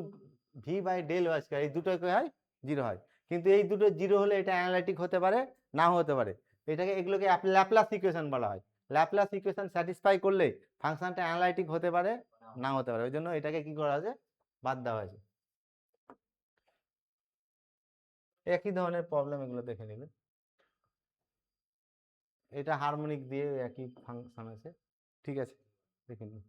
v by del y square, এই দুটো কি হয়, জিরো হয়। কিন্তু এই দুটো জিরো হলে এটা অ্যানালিটিক হতে পারে, নাও হতে পারে, এটাকে এগুলোকে ল্যাপ্লাস ইকুয়েশন বলা হয়। ল্যাপ্লাস ইকুয়েশন স্যাটিসফাই করলে ফাংশনটা অ্যানালিটিক হতে পারে, নাও হতে পারে, ওই জন্য এটাকে কি করা হয়েছে, বাদ দেওয়া হয়েছে। একই ধরনের প্রবলেম এগুলো দেখে নেবে, এটা হারমোনিক দিয়ে একই ফাংশন আছে, ঠিক আছে, দেখে নিন।